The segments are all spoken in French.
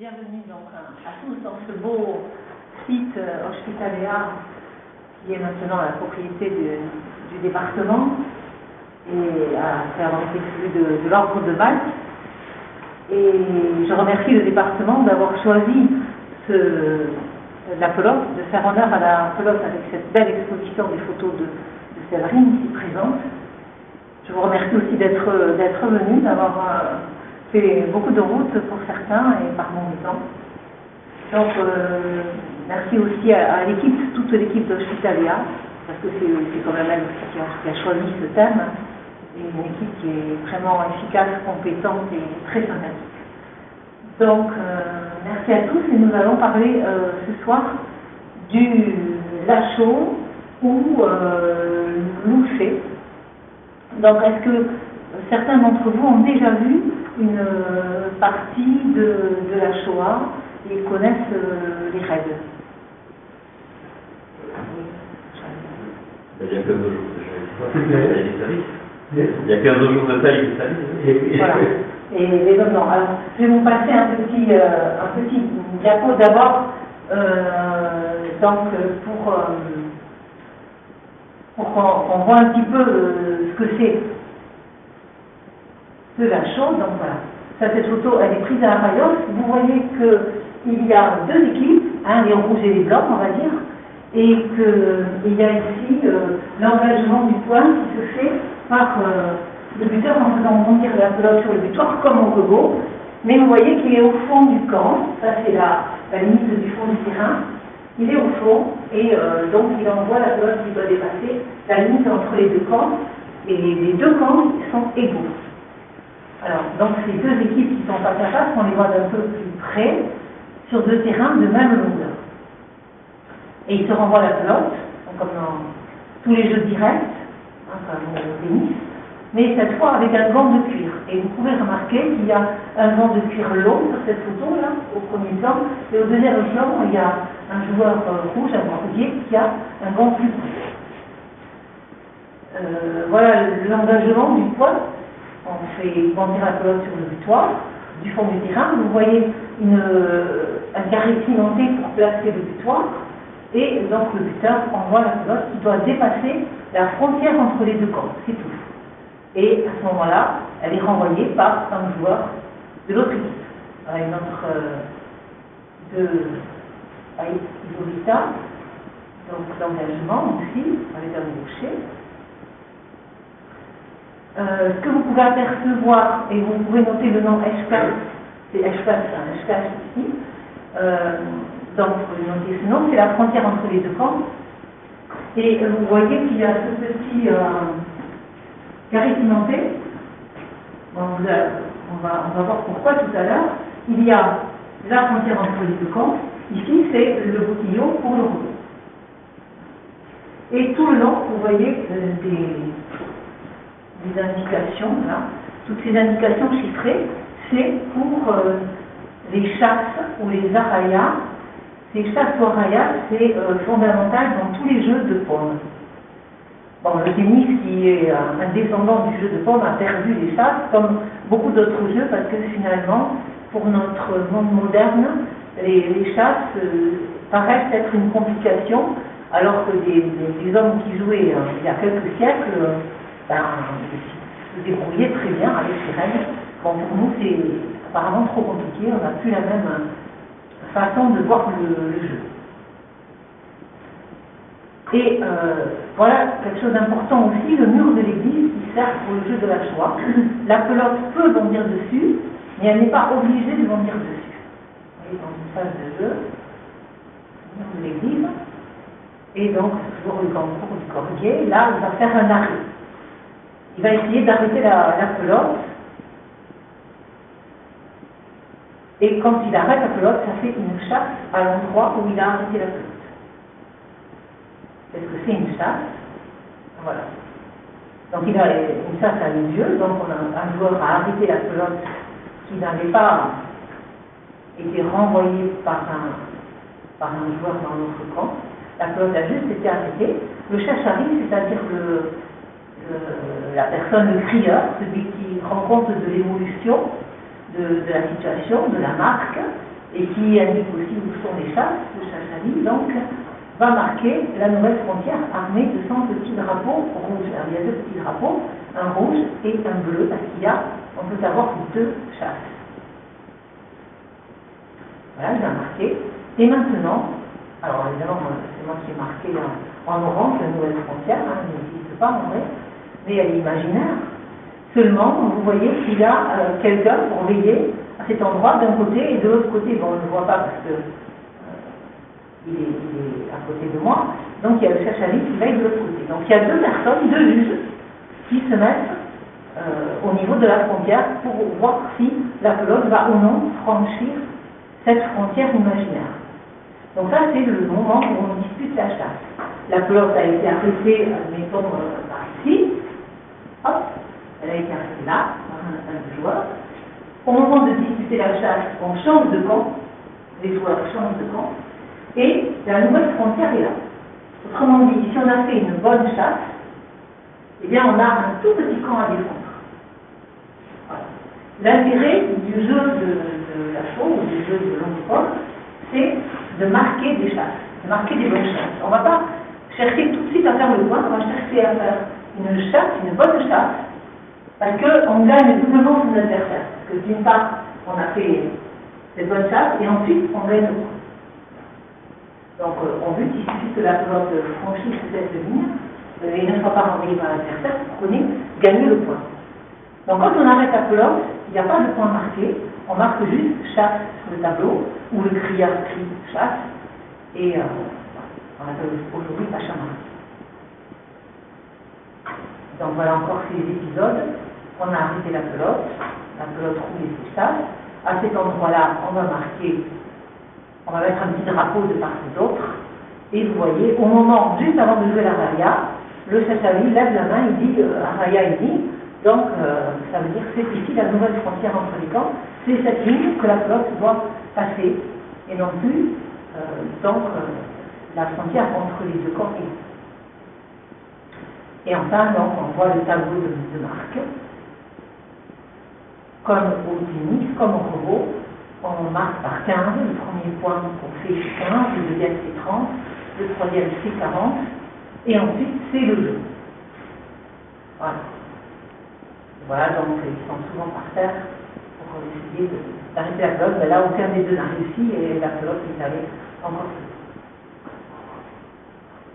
Bienvenue donc à tous dans ce beau site Ospitaléa qui est maintenant la propriété du département et a fait avancer celui de l'ordre de Malte. Et je remercie le département d'avoir choisi la pelote, de faire honneur à la pelote avec cette belle exposition des photos de Séverine ici présente. Je vous remercie aussi d'être venu, d'avoir fait beaucoup de routes pour certains et par mon temps. Donc, merci aussi à l'équipe, toute l'équipe d'Ospitaléa, parce que c'est quand même elle aussi qui a choisi ce thème, et une équipe qui est vraiment efficace, compétente et très sympathique. Donc, merci à tous et nous allons parler ce soir du Lachaud ou Louchet. Donc, est-ce que certains d'entre vous ont déjà vu une partie de la Shoah et connaissent les règles? Il y a 15 jours il y a 15 jours de taille de salut. Voilà. Et les hommes, non. Alors, je vais vous passer un petit diapo d'abord, donc pour qu'on voit un petit peu ce que c'est de la chose. Donc voilà, cette photo elle est prise à la Rayos. Vous voyez qu'il y a deux équipes, les rouges et les blancs on va dire, et qu'il y a ici l'engagement du point qui se fait par le buteur en faisant rebondir la pelote sur le butoir comme au rego. Mais vous voyez qu'il est au fond du camp, ça c'est la limite du fond du terrain. Il est au fond et donc il envoie la pelote qui doit dépasser la limite entre les deux camps, et les deux camps sont égaux. Alors, donc ces deux équipes qui sont face à face, on les voit d'un peu plus près, sur deux terrains de même longueur. Et ils se renvoient la pelote, comme dans tous les jeux directs, comme au tennis, mais cette fois avec un gant de cuir. Et vous pouvez remarquer qu'il y a un gant de cuir long sur cette photo, là, au premier plan, et au deuxième plan, il y a un joueur rouge, un bordier, qui a un gant plus court. Voilà l'engagement du poids. On fait bondir la pelote sur le butoir du fond du terrain. Vous voyez un carré cimenté pour placer le butoir. Et donc le buteur envoie la pelote qui doit dépasser la frontière entre les deux camps. C'est tout. Et à ce moment-là, elle est renvoyée par un joueur de l'autre équipe. Voilà une autre de Ivorita. Donc l'engagement aussi avec un boucher. Ce que vous pouvez apercevoir, et vous pouvez noter le nom Eshkas, c'est Eshkas ici, donc vous pouvez noter ce nom, c'est la frontière entre les deux camps, et vous voyez qu'il y a ce petit carré cimenté. Bon, on va voir pourquoi tout à l'heure. Il y a la frontière entre les deux camps, ici c'est le boutillon pour le rebond. Et tout le long, vous voyez des indications, là. Toutes ces indications chiffrées, c'est pour les chasses ou les arayas. Ces chasses ou arayas, c'est fondamental dans tous les jeux de paume. Bon, le tennis, qui est un descendant du jeu de paume, a perdu les chasses, comme beaucoup d'autres jeux, parce que finalement, pour notre monde moderne, les chasses paraissent être une complication, alors que des hommes qui jouaient il y a quelques siècles, se débrouiller très bien avec ces règles. Bon, pour nous, c'est apparemment trop compliqué, on n'a plus la même façon de voir le jeu. Et voilà quelque chose d'important aussi, le mur de l'église qui sert pour le jeu de la Shoah. La pelote peut bondir dessus, mais elle n'est pas obligée de bondir dessus. Vous voyez, dans une phase de jeu, le mur de l'église, et donc toujours le concours du cordier, là, il va faire un arrêt. Il va essayer d'arrêter la pelote. Et quand il arrête la pelote, ça fait une chasse à l'endroit où il a arrêté la pelote. Est-ce que c'est une chasse? Voilà. Donc il a une chasse à l'odieux, donc un joueur a arrêté la pelote qui n'avait pas été renvoyée par un joueur dans l'autre camp. La pelote a juste été arrêtée. Le chachari, c'est-à-dire la personne, le crieur, celui qui rend compte de l'évolution de la situation, de la marque, et qui indique aussi où sont les chasses, le Chachali, donc, va marquer la nouvelle frontière armée de 100 petits drapeaux rouges. Alors, il y a 2 petits drapeaux, un rouge et un bleu, parce on peut avoir 2 chasses. Voilà, il a marqué. Et maintenant, alors évidemment, c'est moi qui ai marqué en orange la nouvelle frontière, elle n'existe pas en vrai, mais elle est imaginaire. Seulement, vous voyez qu'il y a quelqu'un pour veiller à cet endroit d'un côté et de l'autre côté. Bon, on ne le voit pas parce que il est à côté de moi. Donc il y a le Chachali qui veille de l'autre côté. Donc il y a 2 personnes, 2 juges, qui se mettent au niveau de la frontière pour voir si la pelote va ou non franchir cette frontière imaginaire. Donc ça, c'est le moment où on dispute la chasse. La pelote a été arrêtée, admettons, par ici. Hop, elle a été arrêtée là, par un joueur. Au moment de disputer la chasse, on change de camp. Les joueurs changent de camp. Et la nouvelle frontière est là. Autrement dit, si on a fait une bonne chasse, eh bien on a un tout petit camp à défendre. Voilà. L'intérêt du jeu de la chaux, ou du jeu de l'ombre, c'est de marquer des chasses, de marquer des bonnes chasses. On ne va pas chercher tout de suite à faire le point, on va chercher à faire une chasse, une bonne chasse, parce qu'on gagne doublement son adversaire. Parce que d'une part, on a fait des bonnes chasses, et ensuite on gagne le point. Donc on veut qu'il suffit que la pelote franchisse cette ligne, et ne soit pas renvoyée par l'adversaire, pour qu'on ait gagné le point. Donc quand on arrête la pelote, il n'y a pas de point marqué, on marque juste chasse sur le tableau, où le crieur crie chasse, et on appelle aujourd'hui pachamar. Donc voilà encore ces épisodes. On a arrêté la pelote roule et s'échappe. À cet endroit-là, on va marquer, on va mettre un petit drapeau de part et d'autre, et vous voyez, au moment, juste avant de jouer la raya, le Chachali lève la main, il dit, Araya est dit, donc ça veut dire que c'est ici la nouvelle frontière entre les camps, c'est cette ligne que la pelote doit passer, et non plus, la frontière entre les 2 camps. Et enfin, donc, on voit le tableau de marque. Comme au tennis, comme au robot, on marque par 15, le premier point qu'on fait c'est 15, le deuxième c'est 30, le troisième c'est 40, et ensuite c'est le jeu. Voilà. Voilà, donc ils sont souvent par terre pour essayer d'arrêter la pelote, mais là aucun des 2 n'a réussi et la pelote est allée encore plus.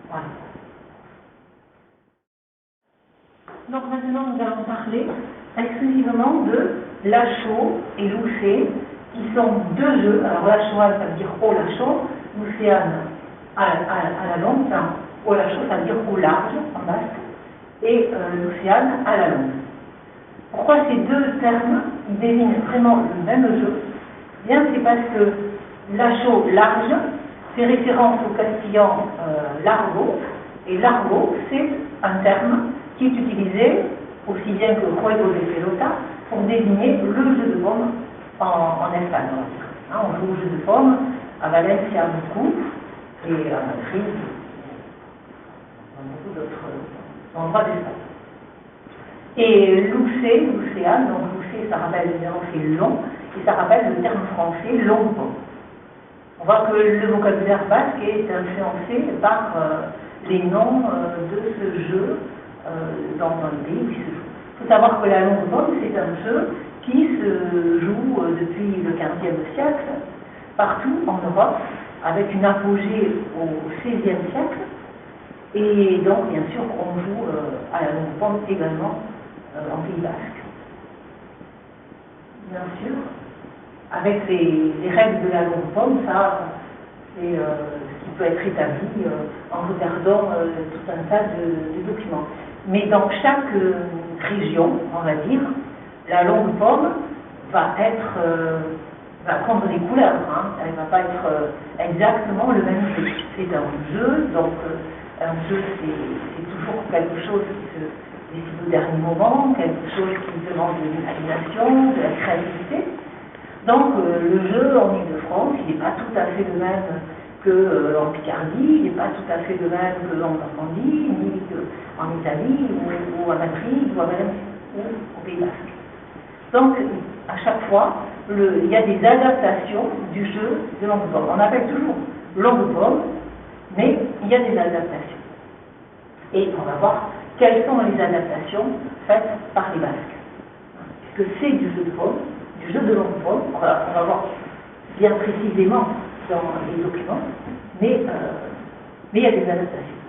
Voilà. Donc maintenant nous allons parler exclusivement de Lachaud et Loucé, qui sont 2 jeux. Alors Lachaud, ça veut dire au Lachaud, Loucéane à la longue, au Lachaud, ça veut dire au large en basque, et Loucéane à la longue. Pourquoi ces 2 termes ils désignent vraiment le même jeu? Bien, c'est parce que Lachaud large fait référence au castillan largo, et largo c'est un terme qui est utilisé aussi bien que juego de pelota pour désigner le jeu de paume en Espagne. On joue au jeu de paume à Valencia beaucoup et à Madrid, dans beaucoup d'autres endroits d'Espagne. Et Lucéane, donc Lucé, ça rappelle évidemment c'est long, et ça rappelle le terme français long paume. On voit que le vocabulaire basque est influencé par les noms de ce jeu dans le pays où il se joue. Il faut savoir que la longue paume, c'est un jeu qui se joue depuis le XVe siècle, partout en Europe, avec une apogée au XVIe siècle, et donc bien sûr on joue à la longue paume également en Pays basque. Bien sûr, avec les règles de la longue paume, ça c'est ce qui peut être établi en regardant tout un tas de documents. Mais dans chaque région, on va dire, la longue paume va prendre des couleurs, elle ne va pas être exactement le même jeu. C'est un jeu, donc un jeu c'est toujours quelque chose qui se décide au dernier moment, quelque chose qui demande de l'imagination, de la créativité. Donc le jeu en Ile-de-France, il n'est pas tout à fait le même qu'en Picardie, il n'est pas tout à fait le même qu'en Normandie, ni qu'en Italie, ou à Madrid, ou à Valencia, ou au Pays basque. Donc, à chaque fois, il y a des adaptations du jeu de langue pomme. On appelle toujours langue pomme, mais il y a des adaptations. Et on va voir quelles sont les adaptations faites par les Basques. Puisque c'est du jeu de pomme, du jeu de langue pomme, on va voir bien précisément dans les documents, mais il y a des adaptations.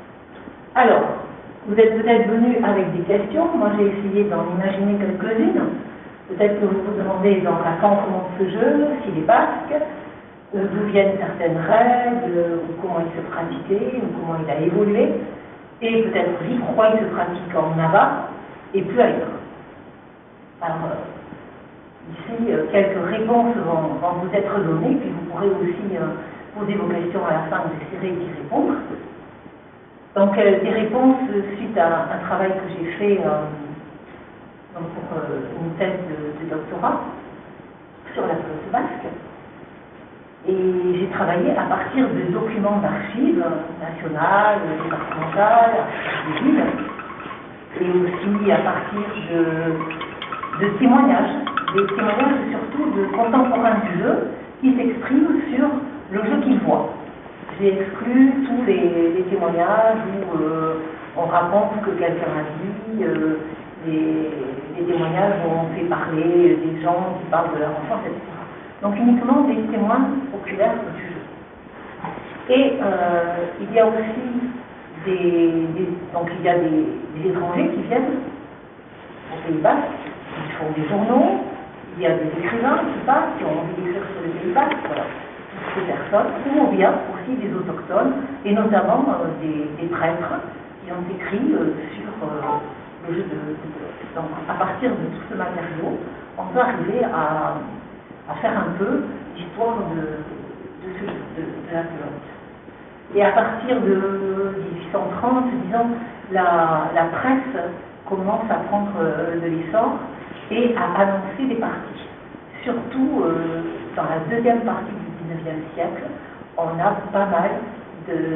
Alors, vous êtes peut-être venus avec des questions, moi j'ai essayé d'en imaginer quelques-unes. Peut-être que vous vous demandez quand commence ce jeu, s'il est basque, d'où viennent certaines règles, ou comment il se pratiquait, ou comment il a évolué, et peut-être aussi pourquoi il se pratique en Navarre et plus ailleurs. Alors, ici, quelques réponses vont vous être données, puis vous pourrez aussi poser vos questions à la fin, j'essaierai d'y répondre. Donc, des réponses suite à un travail que j'ai fait pour une thèse de doctorat sur la flotte basque. Et j'ai travaillé à partir de documents d'archives nationales, départementales, des villes, et aussi à partir de témoignages, des témoignages surtout de contemporains du jeu qui s'expriment sur le jeu qu'ils voient. J'ai exclu tous les témoignages où on raconte ce que quelqu'un a dit, les témoignages où on fait parler des gens qui parlent de leur enfance, etc. Donc uniquement des témoins oculaires du jeu. Et il y a aussi il y a des étrangers qui viennent au Pays Basque, qui font des journaux, il y a des écrivains qui passent, qui ont envie d'écrire sur le Pays Basque, voilà. Toutes ces personnes, ou bien aussi des autochtones, et notamment des prêtres qui ont écrit sur le jeu de. Donc à partir de tout ce matériau, on peut arriver à faire un peu l'histoire de la pelote. Et à partir de 1830, disons, la presse commence à prendre de l'essor et à annoncer des parties. Surtout dans la deuxième partie du XIXe siècle, on a pas mal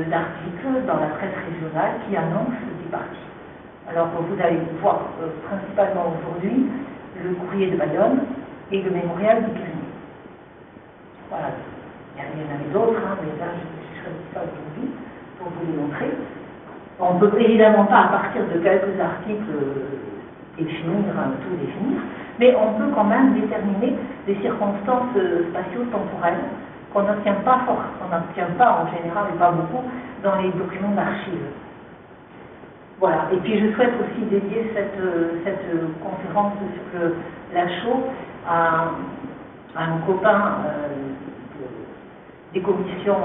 d'articles dans la presse régionale qui annoncent des parties. Alors vous allez voir principalement aujourd'hui le Courrier de Bayonne et le Mémorial du Pyrénées. Voilà. Il y en avait d'autres, mais là j'ai choisi ça aujourd'hui pour vous les montrer. On ne peut évidemment pas, à partir de quelques articles, tout définir, mais on peut quand même déterminer des circonstances spatio-temporelles qu'on n'obtient pas en général, et pas beaucoup, dans les documents d'archives. Voilà. Et puis je souhaite aussi dédier cette conférence sur la chaux à un copain des commissions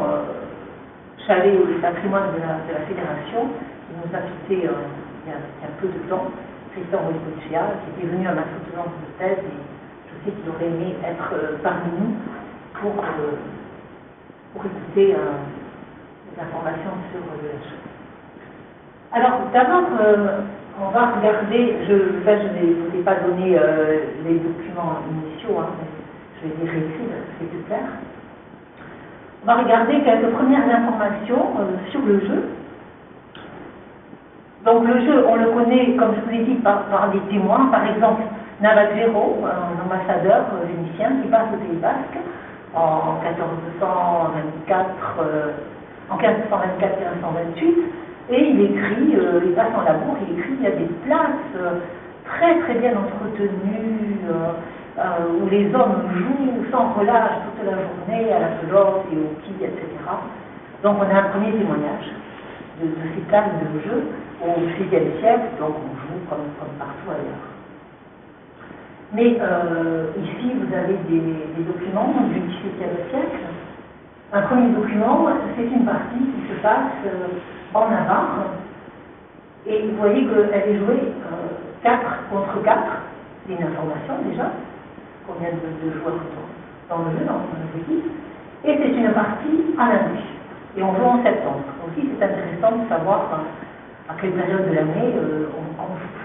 Chalet au patrimoine de la Fédération, qui nous a quittés il y a peu de temps, Christian Roy-Cochia, qui était venu à ma soutenance de thèse, et je sais qu'il aurait aimé être parmi nous pour écouter des informations sur le chaux. Alors, d'abord, on va regarder, je ne vous ai pas donné les documents initiaux, mais je vais les réécrire, c'est plus clair. On va regarder quelques premières informations sur le jeu. Donc le jeu, on le connaît, comme je vous l'ai dit, par des témoins. Par exemple, Navajero, un ambassadeur vénitien qui passe au Pays Basque en 1524-1528, et il écrit, il passe en labour, il écrit, il y a des places très très bien entretenues, où les hommes jouent sans relâche toute la journée à la pelote et au quilles, etc. Donc on a un premier témoignage de ces places de jeu au XVIe siècle, donc on joue comme partout ailleurs. Mais ici vous avez des documents du XVIIe siècle. Un premier document, c'est une partie qui se passe en Navarre, et vous voyez qu'elle est jouée 4 contre 4, c'est une information déjà, combien de joueurs dans le jeu, dans l'équipe, et c'est une partie à la nuit, et on joue en septembre. Aussi c'est intéressant de savoir à quelle période de l'année on joue.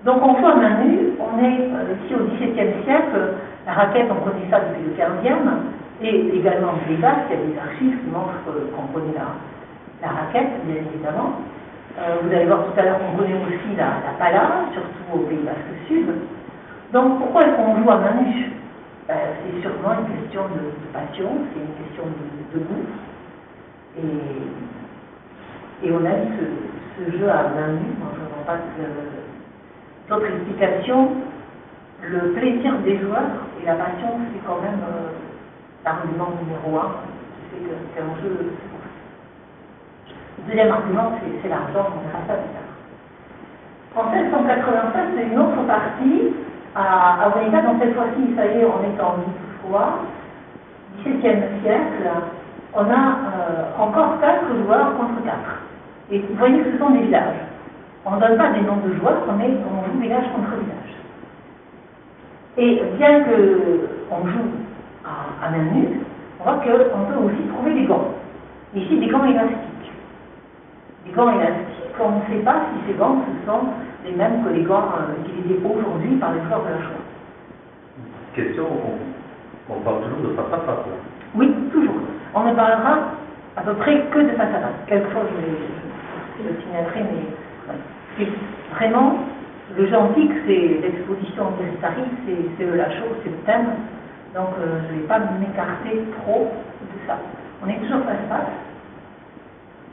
Donc on joue à main nue, on est ici au XVIIe siècle, la raquette on connaît ça depuis le XVe, et également au Pays Basque, il y a des archives qui montrent qu'on connaît la raquette, bien évidemment. Vous allez voir tout à l'heure qu'on connaît aussi la pala, surtout au Pays Basque Sud. Donc pourquoi est-ce qu'on joue à main nue? c'est sûrement une question de passion, c'est une question de goût. Et on aime ce jeu à main nue, moi je ne vois pas d'autres explications. Le plaisir des joueurs et la passion, c'est quand même l'argument numéro 1 qui fait que c'est un jeu. Le deuxième argument, c'est l'argent, on verra ça plus tard. En 1787, c'est une autre partie à Wellington, donc cette fois-ci, ça y est, on est en Guipuscoa, 17e siècle, on a encore 4 joueurs contre 4. Et vous voyez que ce sont des villages. On ne donne pas des noms de joueurs, on joue village contre village. Et bien qu'on joue à main nue, on voit qu'on peut aussi trouver des gants. Ici, des gants élastiques. Des gants élastiques, on ne sait pas si ces gants ce sont les mêmes que les gants utilisés aujourd'hui par les joueurs de la Shoah. Question, on parle toujours de face à face. Oui, toujours. On ne parlera à peu près que de face à face. Quelquefois, je le signalerai, mais ouais. Vraiment, le jeu antique, c'est l'exposition universitaire, c'est la chose, c'est le thème. Donc, je ne vais pas m'écarter trop de ça. On est toujours face à face.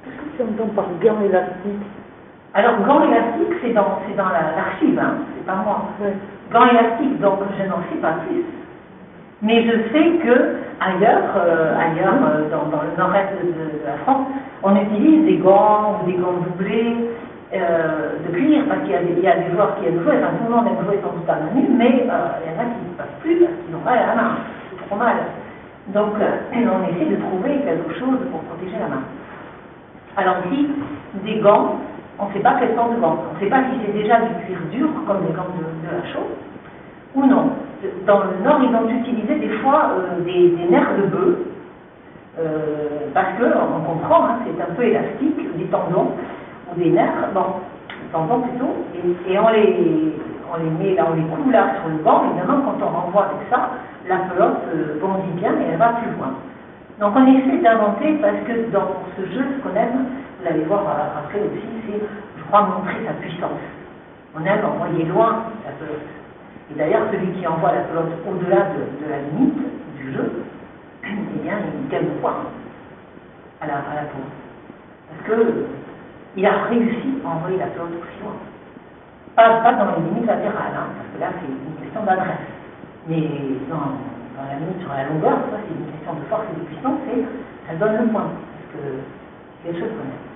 Qu'est-ce que tu entends par gants élastiques? Alors, gants élastiques, c'est dans l'archive, hein, c'est pas moi. Ouais. Gants élastiques, donc je n'en sais pas plus. Mais je sais que ailleurs, dans le nord-est de la France, on utilise des gants ou des gants doublés de cuir, parce qu'il y a des joueurs qui aiment jouer, enfin tout le monde aime jouer sans doute à main nue, mais il y en a qui ne peuvent plus parce qu'ils ont mal à la main, c'est trop mal. Donc on essaie de trouver quelque chose pour protéger la main. Alors ici, des gants, on ne sait pas quel temps de gants, on ne sait pas si c'est déjà du cuir dur, comme les gants de la chaux, ou non. Dans le nord, ils ont utilisé des fois des nerfs de bœuf, parce qu'on comprend, hein, c'est un peu élastique, des tendons, ou des nerfs, bon, des tendons plutôt, et on les met là, on les coule là sur le banc, évidemment, quand on renvoie avec ça, la pelote bondit bien et elle va plus loin. Donc on essaie d'inventer, parce que dans ce jeu, ce qu'on aime, vous allez voir après aussi, c'est, je crois, montrer sa puissance. On aime envoyer loin la pelote. Et d'ailleurs, celui qui envoie la pelote au-delà de la limite du jeu, eh bien, il gagne le point à la tour. Parce qu'il a réussi à envoyer la pelote aussi loin. Pas dans les limites latérales, hein, parce que là, c'est une question d'adresse. Mais dans la limite sur la longueur, ça, c'est une question de force et de puissance, et ça donne le point. Parce que c'est quelque chose qu'on aime.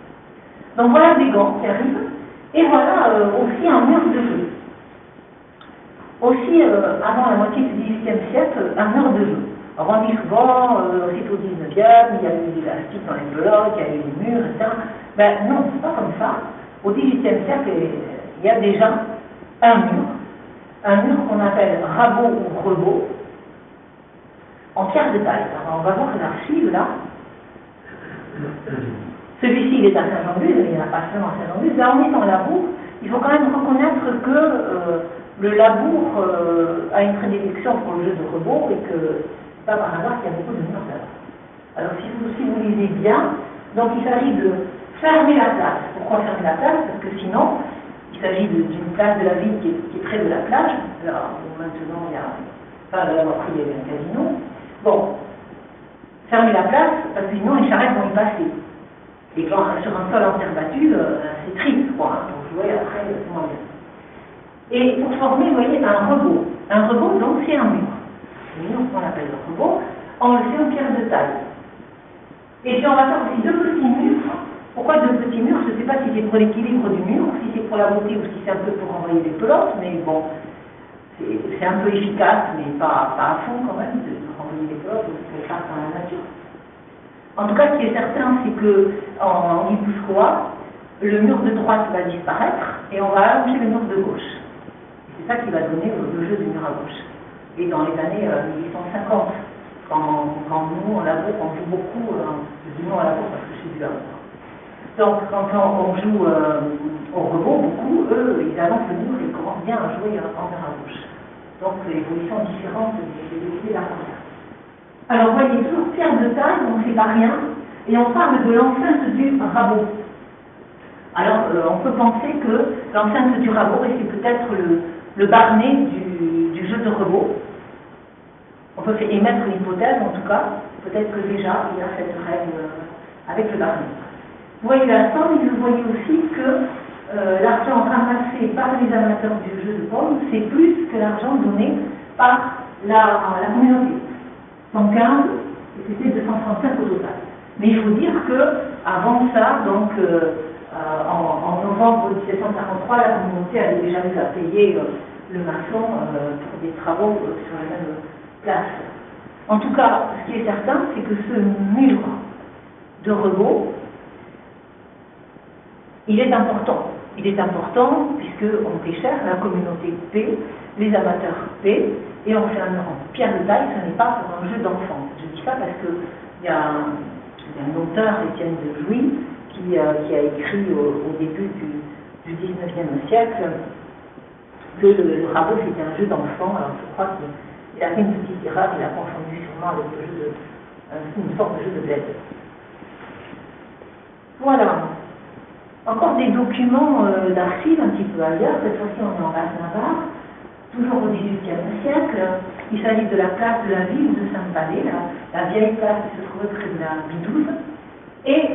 Donc voilà des gants qui arrivent, et voilà aussi un mur de jeu. Aussi, avant la moitié du XVIIIe siècle, un mur de jeu. Alors on dit souvent, c'est au XIXe, il y a eu des élastiques dans les pelotes, il y a eu des murs, etc. Ben non, c'est pas comme ça. Au XVIIIe siècle, il y a déjà un mur qu'on appelle rabot ou rebot, en pierre de taille. Alors on va voir l'archive là. Celui-ci, il est à Saint-Jean-de-Luz, il n'y en a pas seulement à Saint-Jean-de-Luz. Là, on est en labour. Il faut quand même reconnaître que le labour a une prédilection pour le jeu de rebot et que c'est pas par hasard qu'il y a beaucoup de murs là. Alors si vous lisez bien, donc il s'agit de fermer la place. Pourquoi fermer la place? Parce que sinon, il s'agit d'une place de la ville qui est près de la plage. Alors maintenant, il y a pas de la voiture, il y a un casino. Bon, fermer la place, parce que sinon les charrettes vont y passer. Et quand sur un sol en terre battue, c'est triste, quoi, hein, pour jouer après, c'est moins bien. Et pour former, vous voyez, un rebot. Un rebot, donc, c'est un mur. Le mur qu'on appelle le rebot, on le fait en pierre de taille. Et puis on va faire aussi deux petits murs. Pourquoi deux petits murs? Je ne sais pas si c'est pour l'équilibre du mur, si c'est pour la beauté ou si c'est un peu pour envoyer des pelotes, mais bon, c'est un peu efficace, mais pas à fond quand même, de renvoyer des pelotes, ou de faire dans la nature. En tout cas, ce qui est certain, c'est qu'en Guipuscoa, le mur de droite va disparaître et on va allonger le mur de gauche. C'est ça qui va donner le jeu du mur à gauche. Et dans les années 1850, quand nous, en labour, on joue beaucoup, je dis non à labour parce que je suis du labour. Donc, quand on joue au rebot, beaucoup, eux, ils annoncent le mur et ils commencent bien à jouer en mur à gauche. Donc, l'évolution différente des idées là. Alors, vous voyez, toujours pierre de taille, on ne fait pas rien, et on parle de l'enceinte du rabot. Alors, on peut penser que l'enceinte du rabot, et c'est peut-être le barnet du jeu de rebot. On peut émettre une hypothèse, en tout cas, peut-être que déjà il y a cette règle avec le baromètre. Vous voyez la somme, et vous voyez aussi que l'argent ramassé par les amateurs du jeu de paume, c'est plus que l'argent donné par la communauté. 115, et c'était 235 au total. Mais il faut dire que avant ça, donc en novembre 1743, la communauté avait déjà eu à payer le maçon pour des travaux sur la même place. En tout cas, ce qui est certain, c'est que ce mur de Rebaud, il est important. Il est important puisqu'on paie cher, la communauté paie, les amateurs paient, et on fait un mur en pierre de taille, ce n'est pas pour un jeu d'enfant. Je dis ça parce qu'il y a un auteur, Étienne de Jouy, qui a écrit au début du 19e siècle que le rabot c'était un jeu d'enfant. Alors je crois qu'il a fait une petite erreur, il a confondu sûrement avec le jeu une sorte de jeu de bled. Voilà. Encore des documents d'archives un petit peu ailleurs, cette fois-ci on est en Basse-Navarre, toujours au XVIIIe siècle. Il s'agit de la place de la ville de Saint-Palais, la vieille place qui se trouvait près de la Bidouze. Et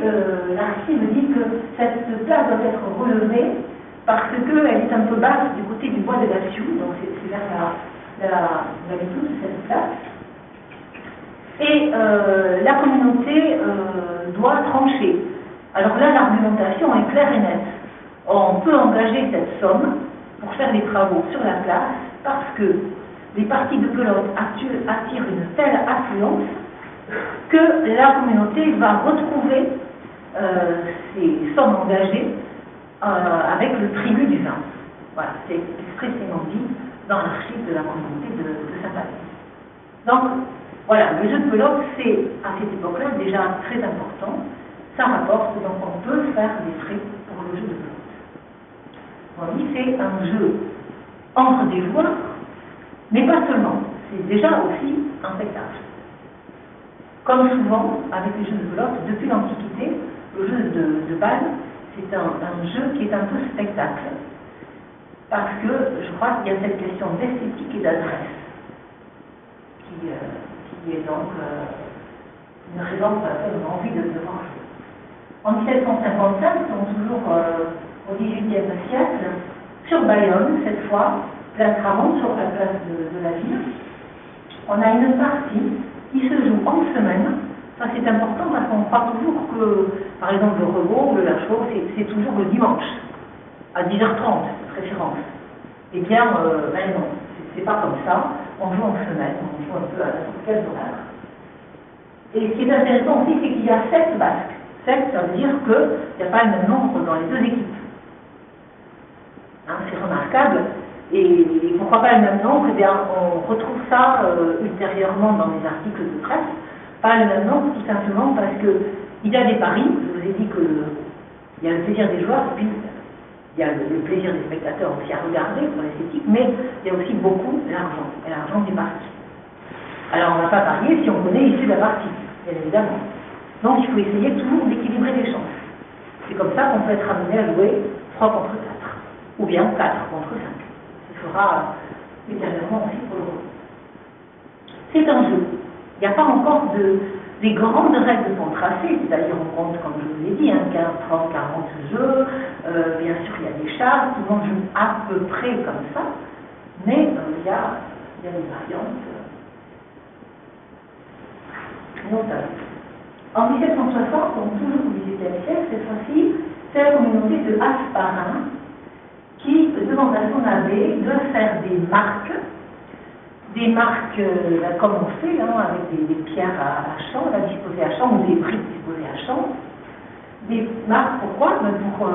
l'archive dit que cette place doit être relevée parce qu'elle est un peu basse du côté du bois de la Sioux, donc c'est vers la Bidouze, cette place. Et la communauté doit trancher. Alors là, l'argumentation est claire et nette. On peut engager cette somme pour faire des travaux sur la place parce que les parties de pelote attirent une telle affluence que la communauté va retrouver ces sommes engagées avec le tribut du vin. Voilà, c'est expressément dit dans l'archive de la communauté de Saint-Palais. Donc, voilà, le jeu de pelote, c'est à cette époque-là déjà très important. Ça rapporte, donc on peut faire des frais pour le jeu de pelote. Voyez, c'est un jeu entre des joueurs, mais pas seulement. C'est déjà aussi un spectacle. Comme souvent, avec les jeux de pelote, depuis l'Antiquité, le jeu de balle, c'est un jeu qui est un peu spectacle. Parce que je crois qu'il y a cette question d'esthétique et d'adresse qui est donc une raison pour laquelle on a envie de voir jouer. En 1755, donc toujours au XVIIIe siècle, sur Bayonne, cette fois, place Ramon, sur la place de la ville, on a une partie qui se joue en semaine. Ça c'est important parce qu'on croit toujours que, par exemple, le Rebaud, le Lachaux, c'est toujours le dimanche, à 10h30, de préférence. Eh bien, non, c'est pas comme ça. On joue en semaine, on joue un peu à quel horaire. Et ce qui est intéressant aussi, c'est qu'il y a 7 basques. 7, ça veut dire qu'il n'y a pas le même nombre dans les deux équipes. Hein, c'est remarquable. Et pourquoi pas le même nombre? Eh bien, on retrouve ça ultérieurement dans les articles de presse. Pas le même nombre, tout simplement parce qu'il y a des paris. Je vous ai dit qu'il y a le plaisir des joueurs, et puis il y a le plaisir des spectateurs aussi à regarder pour l'esthétique, mais il y a aussi beaucoup l'argent, et l'argent du parti. Alors on ne va pas parier si on connaît l'issue de la partie, bien évidemment. Donc il faut essayer toujours d'équilibrer les chances. C'est comme ça qu'on peut être amené à jouer 3 contre 4, ou bien 4 contre 5. Ce sera ultérieurement aussi pour le rôle. C'est un jeu. Il n'y a pas encore des grandes règles sont tracées, c'est-à-dire on compte, comme je vous ai dit, 15, 30, 40 jeux, bien sûr il y a des chartes, tout le monde joue à peu près comme ça, mais il y a des variantes notables. En 1760, donc toujours au XVIIIe siècle, cette fois-ci, c'est la communauté de Hasparin qui demande à son abbé de faire des marques, comme on fait, hein, avec des pierres à champ, disposées à champ, ou des briques disposées à champ. Des marques, pourquoi? Pour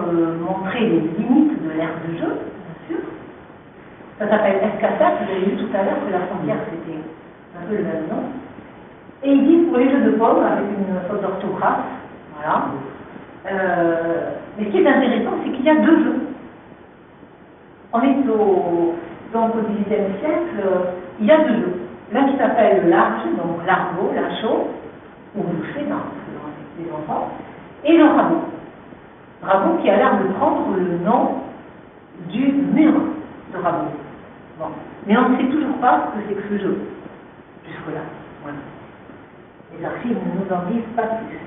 montrer les limites de l'aire de jeu, bien sûr. Ça s'appelle escassade, vous avez vu tout à l'heure que la frontière c'était un peu le même nom. Et ils disent pour les jeux de paume, avec une faute d'orthographe, voilà. Mais ce qui est intéressant, c'est qu'il y a 2 jeux. On est donc au XVIIIe siècle, il y a 2 jeux. L'un qui s'appelle l'arche, donc l'argot, lachot, ou loucher, dans les enfants, et le rabot. Rabot qui a l'air de prendre le nom du mur de rabot. Bon. Mais on ne sait toujours pas ce que c'est que ce jeu. jusque-là. Voilà. Les archives ne nous en disent pas plus.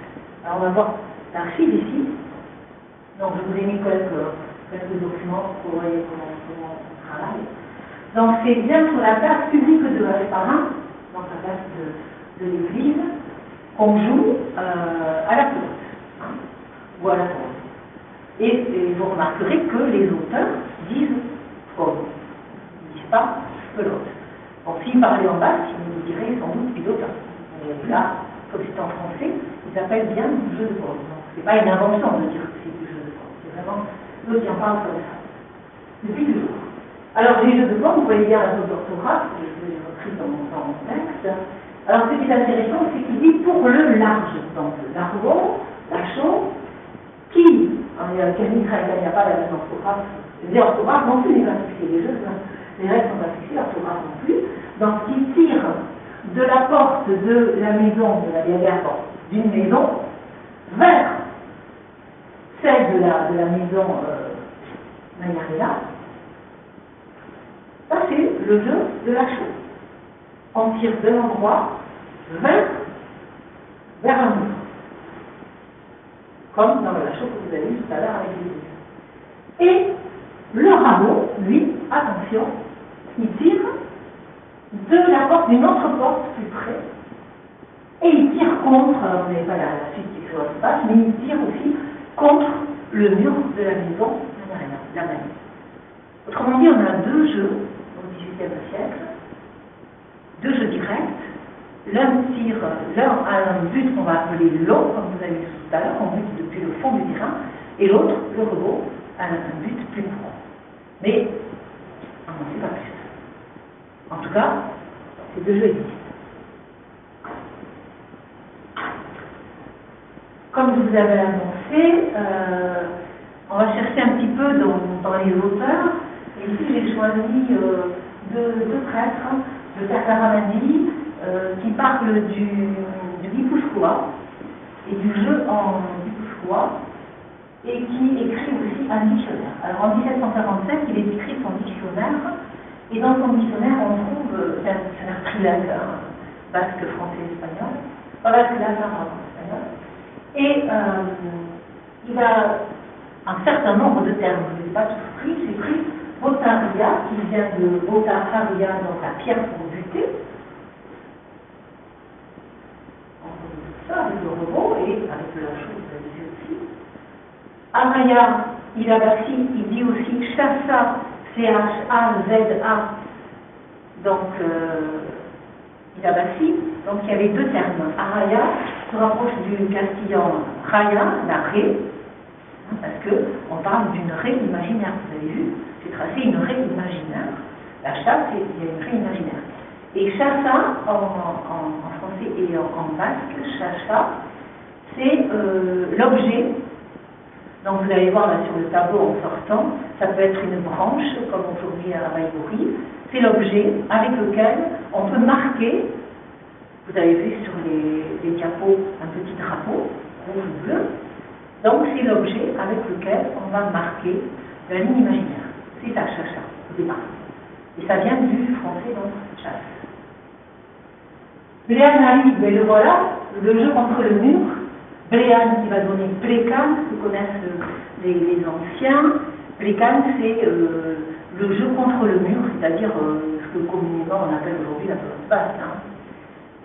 Alors on va voir l'archive ici. Donc je vous ai mis quelques documents pour voir comment on travaille. Donc c'est bien sur la place publique de H-Parin, donc la place de l'église, qu'on joue à la pelote, hein, ou à la pause. Et vous remarquerez que les auteurs disent comme, ils ne disent pas pelote. Bon, s'ils parlaient en basque, ils nous diraient sans doute pilote. Mais là, comme c'est en français, ils appellent bien jeu de paume. Donc c'est pas une invention de dire que c'est du jeu de paume. C'est vraiment eux qui en parlent comme ça. Depuis toujours. Alors les jeux de paume, vous voyez bien la faute d'orthographe, je l'ai repris dans mon texte. Alors ce qui est intéressant, c'est qu'il dit pour le large. Donc l'argot, la chaux, qui, il y a Camille il n'y a pas la même orthographe. Les orthographes non plus, les règles sont fixées, les règles sont pas fixées, l'orthographe non plus. Donc qui tire de la porte de la maison, de la vieille porte d'une maison, vers celle de la maison Maniarella. Ça, c'est le jeu de la chaux. On tire de l'endroit vers un mur. Comme dans la chaux que vous avez vu tout à l'heure avec les yeux. Et le rameau, lui, attention, il tire de la porte d'une autre porte plus près. Et il tire contre, vous n'avez pas la suite qui se passe, mais il tire aussi contre le mur de la maison la manne. Autrement dit, on a deux jeux au XVIIIe siècle, deux jeux directs. L'un a un but qu'on va appeler long, comme vous avez vu tout à l'heure, on bute depuis le fond du terrain, et l'autre, le rebot, a un but plus court. Mais on n'en sait pas plus. En tout cas, ces deux jeux existent. Comme je vous avais annoncé, on va chercher un petit peu dans les auteurs. Et ici, j'ai choisi deux prêtres, le père Caramandi, qui parle du Guipuscoa et du jeu en Guipuscoa, et qui écrit aussi un dictionnaire. Alors en 1747, il est écrit son dictionnaire, et dans son dictionnaire, on trouve, c'est un dictionnaire trilingue, basque, français, espagnol, pas basque, latin, pardon, espagnol, et il a un certain nombre de termes, je ne les ai pas tous pris, j'ai pris botaria, qui vient de botaria, donc la pierre pour buter, ça avec le robot et avec la chose vous avez vu aussi. Amaya, Ilabassi, il dit aussi Chassa, C-H-A-Z-A, donc Ilabassi, donc il y avait deux termes. Araya se rapproche du castillan Raya, la raie, parce qu'on parle d'une raie imaginaire, vous avez vu, j'ai tracé une raie imaginaire. La chasse, il y a une raie imaginaire. Et chassa, en français et en basque, chacha, c'est l'objet. Donc vous allez voir là sur le tableau en sortant, ça peut être une branche, comme aujourd'hui à Maïgouri. C'est l'objet avec lequel on peut marquer, vous avez vu sur les diapos, un petit drapeau, rouge ou bleu. Donc c'est l'objet avec lequel on va marquer la ligne imaginaire. C'est ça, chacha, au départ. Et ça vient du français, donc, chasse. Bléan mais le voilà, le jeu contre le mur. Bléan qui va donner Plécan, que connaissent les anciens. Plécan, c'est le jeu contre le mur, c'est-à-dire ce que communément on appelle aujourd'hui la pelote basse. Hein.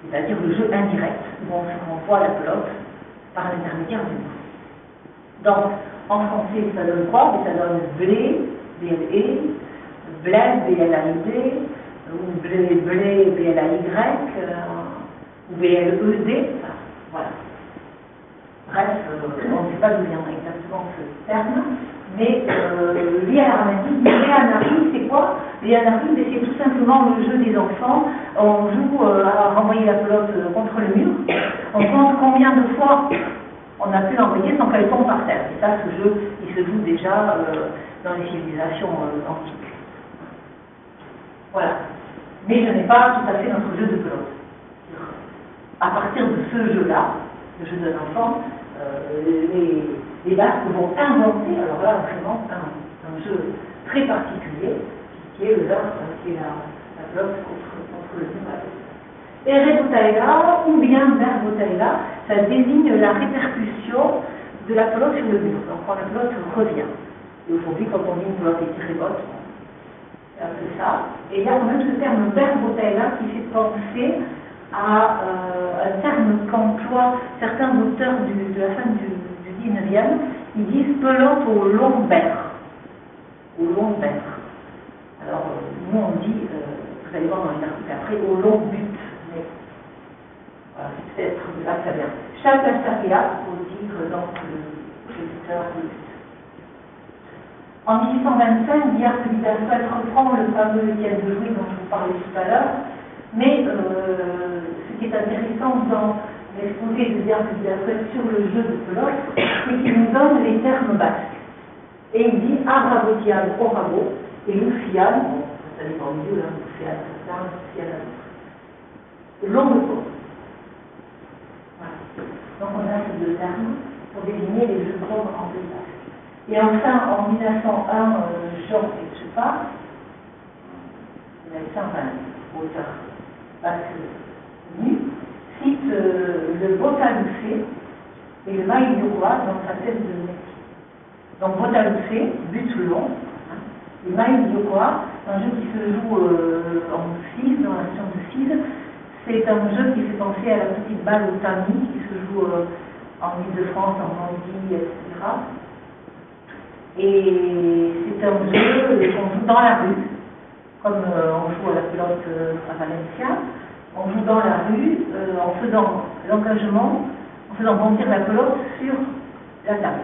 C'est-à-dire le jeu indirect, où on renvoie la pelote par l'intermédiaire du mur. Donc, en français, ça donne quoi? Ça donne blé, B-L-E, bled, B-L-A-I-D, ou blé, B-L-A-Y, ou B-L-E-D, voilà. Bref, on ne sait pas d'où viendrait exactement ce terme, mais Léanari, c'est quoi? Léanari, c'est tout simplement le jeu des enfants. On joue à renvoyer la pelote contre le mur, on compte combien de fois on a pu l'envoyer sans qu'elle tombe par terre. Et ça, ce jeu, il se joue déjà dans les civilisations antiques. Voilà. Mais ce n'est pas tout à fait notre jeu de pelote. À partir de ce jeu-là, le jeu de l'enfant, les Basques vont inventer, alors là, vraiment, un jeu très particulier, qui est le leur, qui est la pelote contre le mur. Ere botaera ou bien mer botaera, ça désigne la répercussion de la pelote sur le mur. Donc quand la pelote revient. Et aujourd'hui, quand on dit une pelote étirée haute, c'est un peu ça. Et il y a quand même ce terme mer botaera qui fait penser à un terme qu'emploient certains auteurs de la fin du 19e. Ils disent pelote au long berre. Au long berre. Alors, nous on dit, vous allez voir dans les articles après, au long but. Mais voilà, c'est peut-être de là que ça vient. Chaptastaria, pour dire donc l'éditeur de but. En 1825, Guillaume de Vidal reprend le fameux Étienne de Jouy dont je vous parlais tout à l'heure, mais ce qui est intéressant dans l'exposé de Guillaume de Vidal sur le jeu de pelote, c'est qu'il nous donne les termes basques. Et il dit Arabotian au rabot et Lucian, bon, ça dépend du lieu, Lucian, long de peau. Voilà. Donc on a ces deux termes pour désigner les jeux de paume en deux basques. Et enfin, en 1901, Jean Etchepa, auteur basque connu, cite le Botaloucé et le Maï du Roi dans sa thèse de métier. Donc Botaloucé, but long, le Maï du Roi, un jeu qui se joue en 6, dans la version de 6. C'est un jeu qui fait penser à la petite balle au tamis qui se joue en Ile-de-France, en Normandie, etc. Et c'est un jeu qu'on joue dans la rue, comme on joue à la pelote à Valencia. On joue dans la rue en faisant l'engagement, en faisant bondir la pelote sur la table.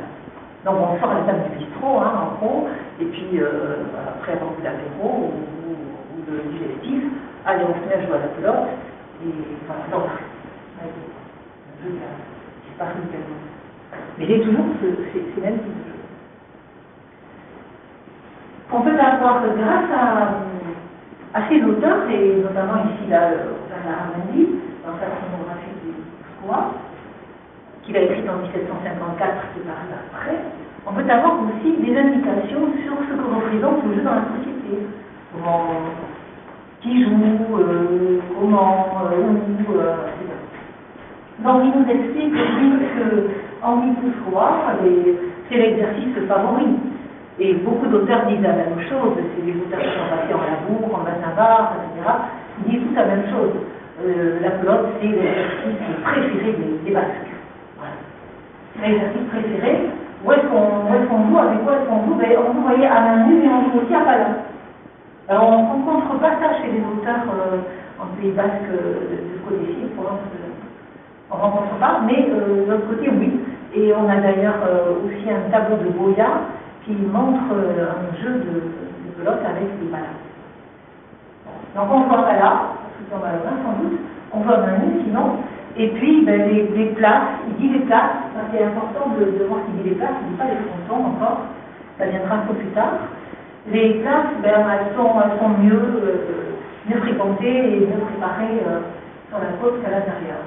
Donc on sort à la table du bistrot, en gros, et puis après avoir de l'apéro ou de digestif, allez, on se met à jouer à la pelote, et voilà, dans la rue. Un jeu qui se passe tellement. Mais j'ai toujours ces mêmes types de jeux. Qu'on peut avoir grâce à ces auteurs, et notamment ici Bernard Armandi, dans sa chronographie du Squat, qu'il a écrite en 1754, qui est paru après, on peut avoir aussi des indications sur ce que représente le jeu dans la société. Comment, qui joue, comment, où, etc. Donc il nous explique qu'en Mitoussoir, c'est l'exercice favori. Et beaucoup d'auteurs disent la même chose, c'est les auteurs qui sont passés en Labour, en Bas-Navarre, etc. Ils disent tous la même chose. La pelote, c'est l'exercice préféré des Basques. Voilà. C'est l'exercice préféré. Où est-ce qu'on joue, avec quoi est-ce qu'on joue? On joue, voyez, à main nue, mais on joue aussi à pas là. Alors on ne rencontre pas ça chez les auteurs en Pays Basque de ce côté-ci, pour l'instant. On ne rencontre pas, mais de l'autre côté, oui. Et on a d'ailleurs aussi un tableau de Goya qui montre un jeu de pelote avec des balles. Donc on voit pas là, tout en ballon, sans doute, on voit main nue sinon, et puis les places, il dit les places, c'est important de voir qu'il dit les places, il ne dit pas les frontons encore, ça viendra un peu plus tard. Les places, elles sont mieux fréquentées et mieux préparées sur la côte qu'à l'intérieur.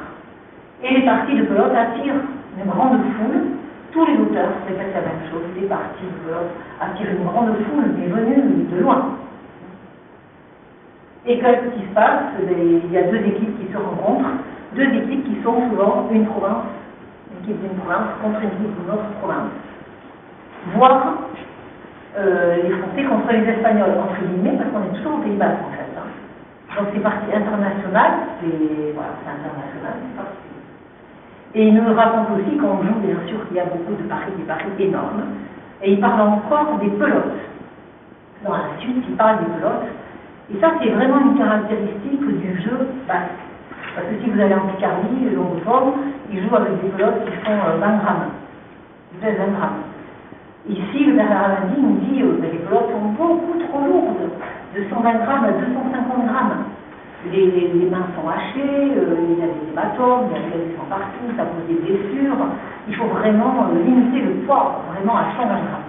Et les parties de pelote attirent une grande foule. Tous les auteurs répètent la même chose, les parties de pelote attirent une grande foule, mais venue de loin. Et qu'est-ce qui se passe? Il y a deux équipes qui se rencontrent, deux équipes qui sont souvent une province, une équipe d'une province contre une équipe d'une autre province. Voire les Français contre les Espagnols, entre guillemets, parce qu'on est toujours au Pays Basque en fait. Donc c'est parti international, voilà, c'est international, c'est parti. Et il nous raconte aussi qu'on joue, bien sûr, qu'il y a beaucoup de paris, des paris énormes. Et il parle encore des pelotes. Dans la suite, il parle des pelotes. Et ça, c'est vraiment une caractéristique du jeu basque. Parce que si vous allez en Picardie, le long de Pomme, ils jouent avec des pelotes qui font 20 grammes. Ils pèsent 20 grammes. Ici, le Bernard Armandi nous dit que les pelotes sont beaucoup trop lourdes, de 120 grammes à 250 grammes. Les mains sont hachées, il y a des hématomes, il y a des lésions partout, ça pose des blessures. Il faut vraiment limiter le poids, vraiment à 120 grammes.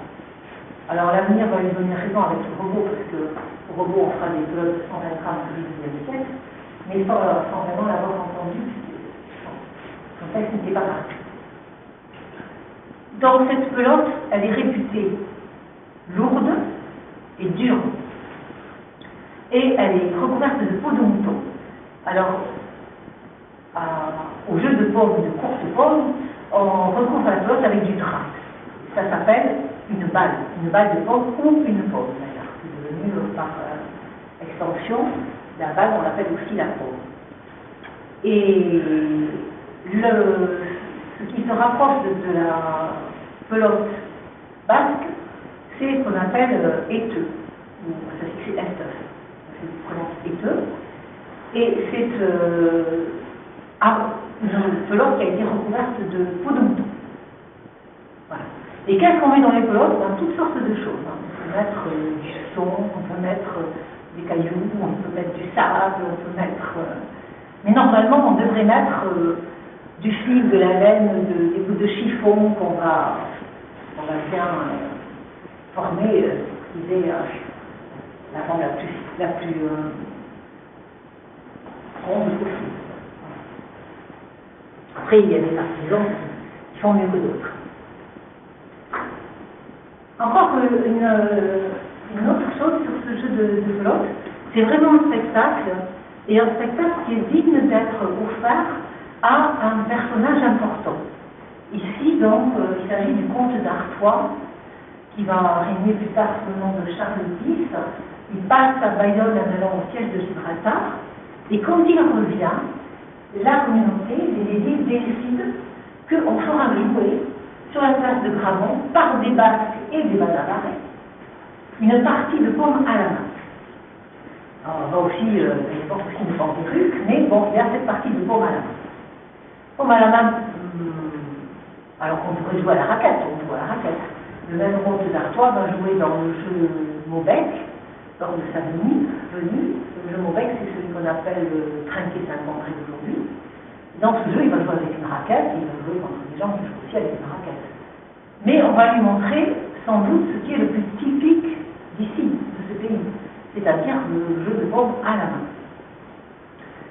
Alors l'avenir va lui donner raison avec le robot, parce que au robot on fera des pelotes de 120 grammes au XIXe siècle, mais sans vraiment l'avoir entendu, puisque son texte n'était pas là. Donc cette pelote, elle est réputée lourde et dure. Et elle est recouverte de peau de mouton. Alors, au jeu de paume, de courte paume, on recouvre la pelote avec du drap. Ça s'appelle une balle de paume ou une paume d'ailleurs. C'est devenu par extension, la balle on l'appelle aussi la paume. Et ce qui se rapproche de la pelote basque, c'est ce qu'on appelle éteu, ou ça s'écrit estef, c'est prononce éteu, et c'est une pelote qui a été recouverte de peau de mouton. Voilà. Et qu'est-ce qu'on met dans les pelotes? Toutes sortes de choses. On peut mettre du son, on peut mettre des cailloux, on peut mettre du sable, on peut mettre... Mais normalement, on devrait mettre du fil, de la laine, des bouts de chiffon qu'on va bien former, qui est la forme la plus ronde possible. Après, il y a des artisans qui font mieux que d'autres. Encore une autre chose sur ce jeu de pelote, c'est vraiment un spectacle, et un spectacle qui est digne d'être offert à un personnage important. Ici, donc, il s'agit du comte d'Artois, qui va régner plus tard sous le nom de Charles X. Il passe à Bayonne en allant au siège de Gibraltar, et quand il revient, la communauté, les édiles décident qu'on fera jouer sur la place de Gramont par des Basques et des Bazavarais une partie de paume à la main. Alors, on va aussi, il y a aussi une forme de truc, mais bon, il y a cette partie de paume à la main. Paume à la main, alors qu'on pourrait jouer à la raquette, on joue à la raquette. Le même comte d'Artois va jouer dans le jeu Maubec, lors de sa venue. Le jeu Maubec, c'est celui qu'on appelle le trinquet Saint-André aujourd'hui. Dans ce jeu, il va jouer avec une raquette, et il va jouer contre des gens qui jouent aussi avec une raquette. Mais on va lui montrer sans doute ce qui est le plus typique d'ici, de ce pays, c'est-à-dire le jeu de paume à la main.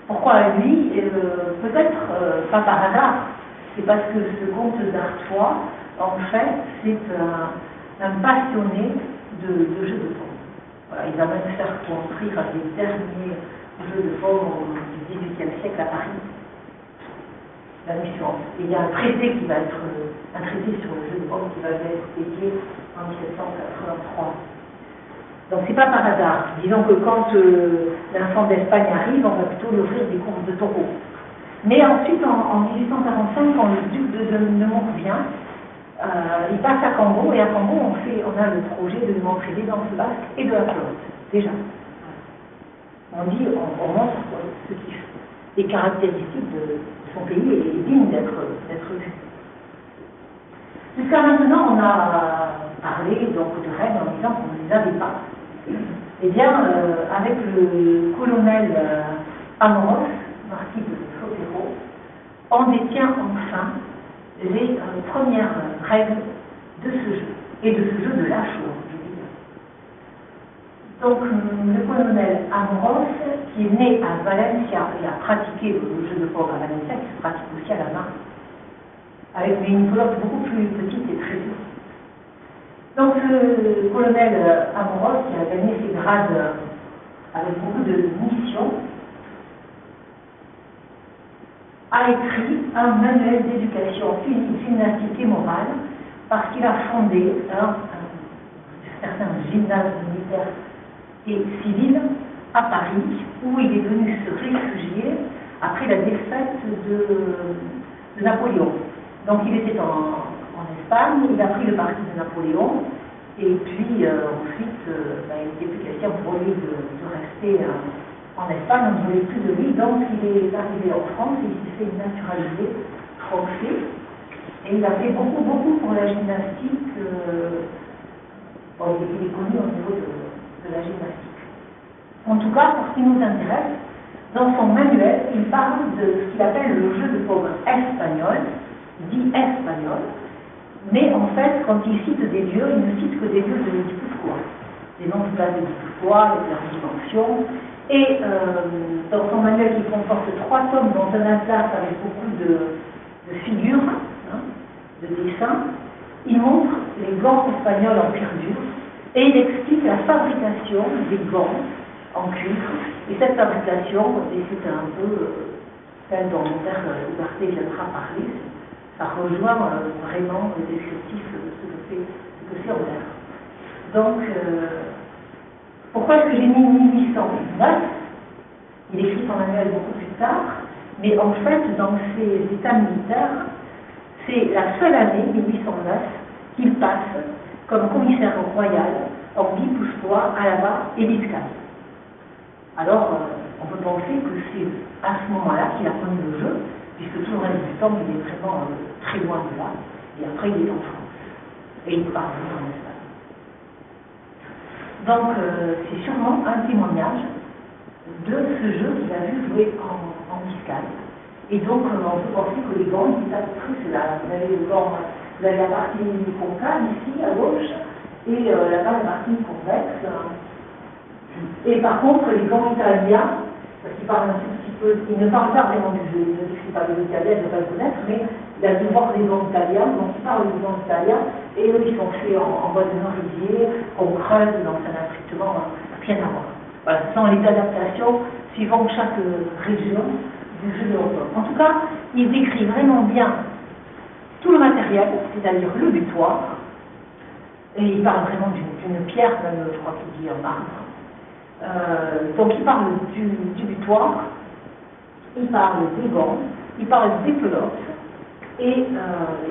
Pourquoi lui? Peut-être pas par hasard, c'est parce que ce comte d'Artois, en fait, c'est un passionné de jeux de paume. Voilà, il va même faire construire les derniers jeux de paume du XVIIIe siècle à Paris. La nuit suivante. Et il y a un traité qui va être un traité sur le jeu de paume qui va être édité en 1783. Donc c'est pas par hasard. Disons que quand l'enfant d'Espagne arrive, on va plutôt lui offrir des courses de taureaux. Mais ensuite, en 1845, quand le duc de Nemours vient, il passe à Cambo, et à Cambo, on a le projet de lui montrer des danses basques et de la pelote, déjà. On dit, on montre ce qui est caractéristique de son pays et digne d'être vu. Jusqu'à maintenant, on a parlé donc de règles en disant qu'on ne les avait pas. Eh bien, avec le colonel Amoros, marquis de Sotero, on détient enfin les premières règles de ce jeu, et de ce jeu de la chose, je veux dire. Donc, le colonel Amoros, qui est né à Valencia et a pratiqué le jeu de paume à Valencia, qui se pratique aussi à la main, avec une pelote beaucoup plus petite et très dure. Donc, ce colonel Amoros, qui a gagné ses grades avec beaucoup de missions, a écrit un manuel d'éducation physique, gymnastique et morale, parce qu'il a fondé un certain gymnase militaire et civil à Paris, où il est venu se réfugier après la défaite de Napoléon. Donc il était en Espagne, il a pris le parti de Napoléon, et puis ensuite, il n'était plus question pour lui de rester en Espagne, on ne voulait plus de lui, donc il est arrivé en France, il s'est fait naturaliser français, et il a fait beaucoup pour la gymnastique. Il est connu au niveau de la gymnastique. En tout cas, pour ce qui nous intéresse, dans son manuel, il parle de ce qu'il appelle le jeu de paume espagnol, dit espagnol, mais en fait, quand il cite des lieux, il ne cite que des lieux de Guipúzcoa, des noms de places de Guipúzcoa, de leurs dimensions. Et dans son manuel qui comporte 3 tomes dans un atlas avec beaucoup de figures, de dessins, il montre les gants espagnols en cuir dur et il explique la fabrication des gants en cuivre. Et cette fabrication, et c'est un peu celle dont mon père Liberté viendra parler, ça rejoint vraiment le descriptif de ce que c'est Homère. Donc, pourquoi est-ce que j'ai mis 1809? Il écrit son manuel beaucoup plus tard, mais en fait, dans ses états militaires, c'est la seule année, 1809, qu'il passe comme commissaire royal en Guipuscoa, Alava et Biscaye. Alors, on peut penser que c'est à ce moment-là qu'il a connu le jeu, puisque tout le reste du temps, il est vraiment très loin de là, et après, il est en France, et il part en Espagne. Donc, c'est sûrement un témoignage de ce jeu qu'il a vu jouer en Biscaye. Et donc, on peut penser que les gants étaient très là. Vous avez le gant, vous avez la partie concave ici, à gauche, et là-bas, la partie convexe. Et par contre, les gants italiens, parce qu'il parle un tout petit peu, il ne parle pas vraiment du jeu, il ne dit pas de l'italien, il ne veut pas le connaître, mais il a dû voir les gants italiens, donc il parle des gants italiens, et eux, ils sont faits en bois de merisier, qu'on creuse, donc ça n'a strictement rien à voir. Voilà, ce sont les adaptations suivant chaque région du jeu de retour. En tout cas, il décrit vraiment bien tout le matériel, c'est-à-dire le butoir, et il parle vraiment d'une pierre, même je crois qu'il dit en marbre. Donc il parle du butoir, il parle des gants, il parle des pelotes, et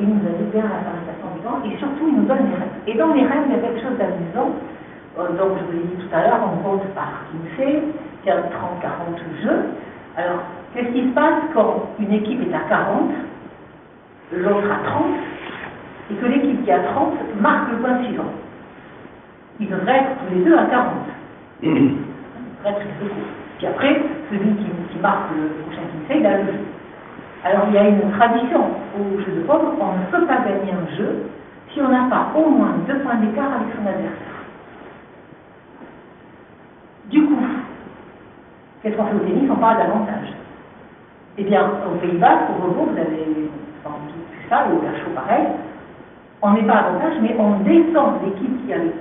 il nous indique bien la fabrication du gant, et surtout il nous donne les règles. Et dans les règles, il y a quelque chose d'amusant. Donc je vous l'ai dit tout à l'heure, on compte par Kinsey, qui a 30-40 jeux. Alors, qu'est-ce qui se passe quand une équipe est à 40, l'autre à 30, et que l'équipe qui a 30 marque le point suivant? Ils devraient être tous les deux à 40. Ils devraient être très court. Puis après, celui qui marque le prochain Kinsey, il a le jeu. Alors, il y a une tradition au jeu de paume, on ne peut pas gagner un jeu si on n'a pas au moins 2 points d'écart avec son adversaire. Du coup, qu'est-ce qu'on fait au tennis? On parle d'avantage. Eh bien, au Pays-Bas, au rebours, vous avez sans doute vu ça, et au cachot pareil, on n'est pas à avantage, mais on descend l'équipe qui a les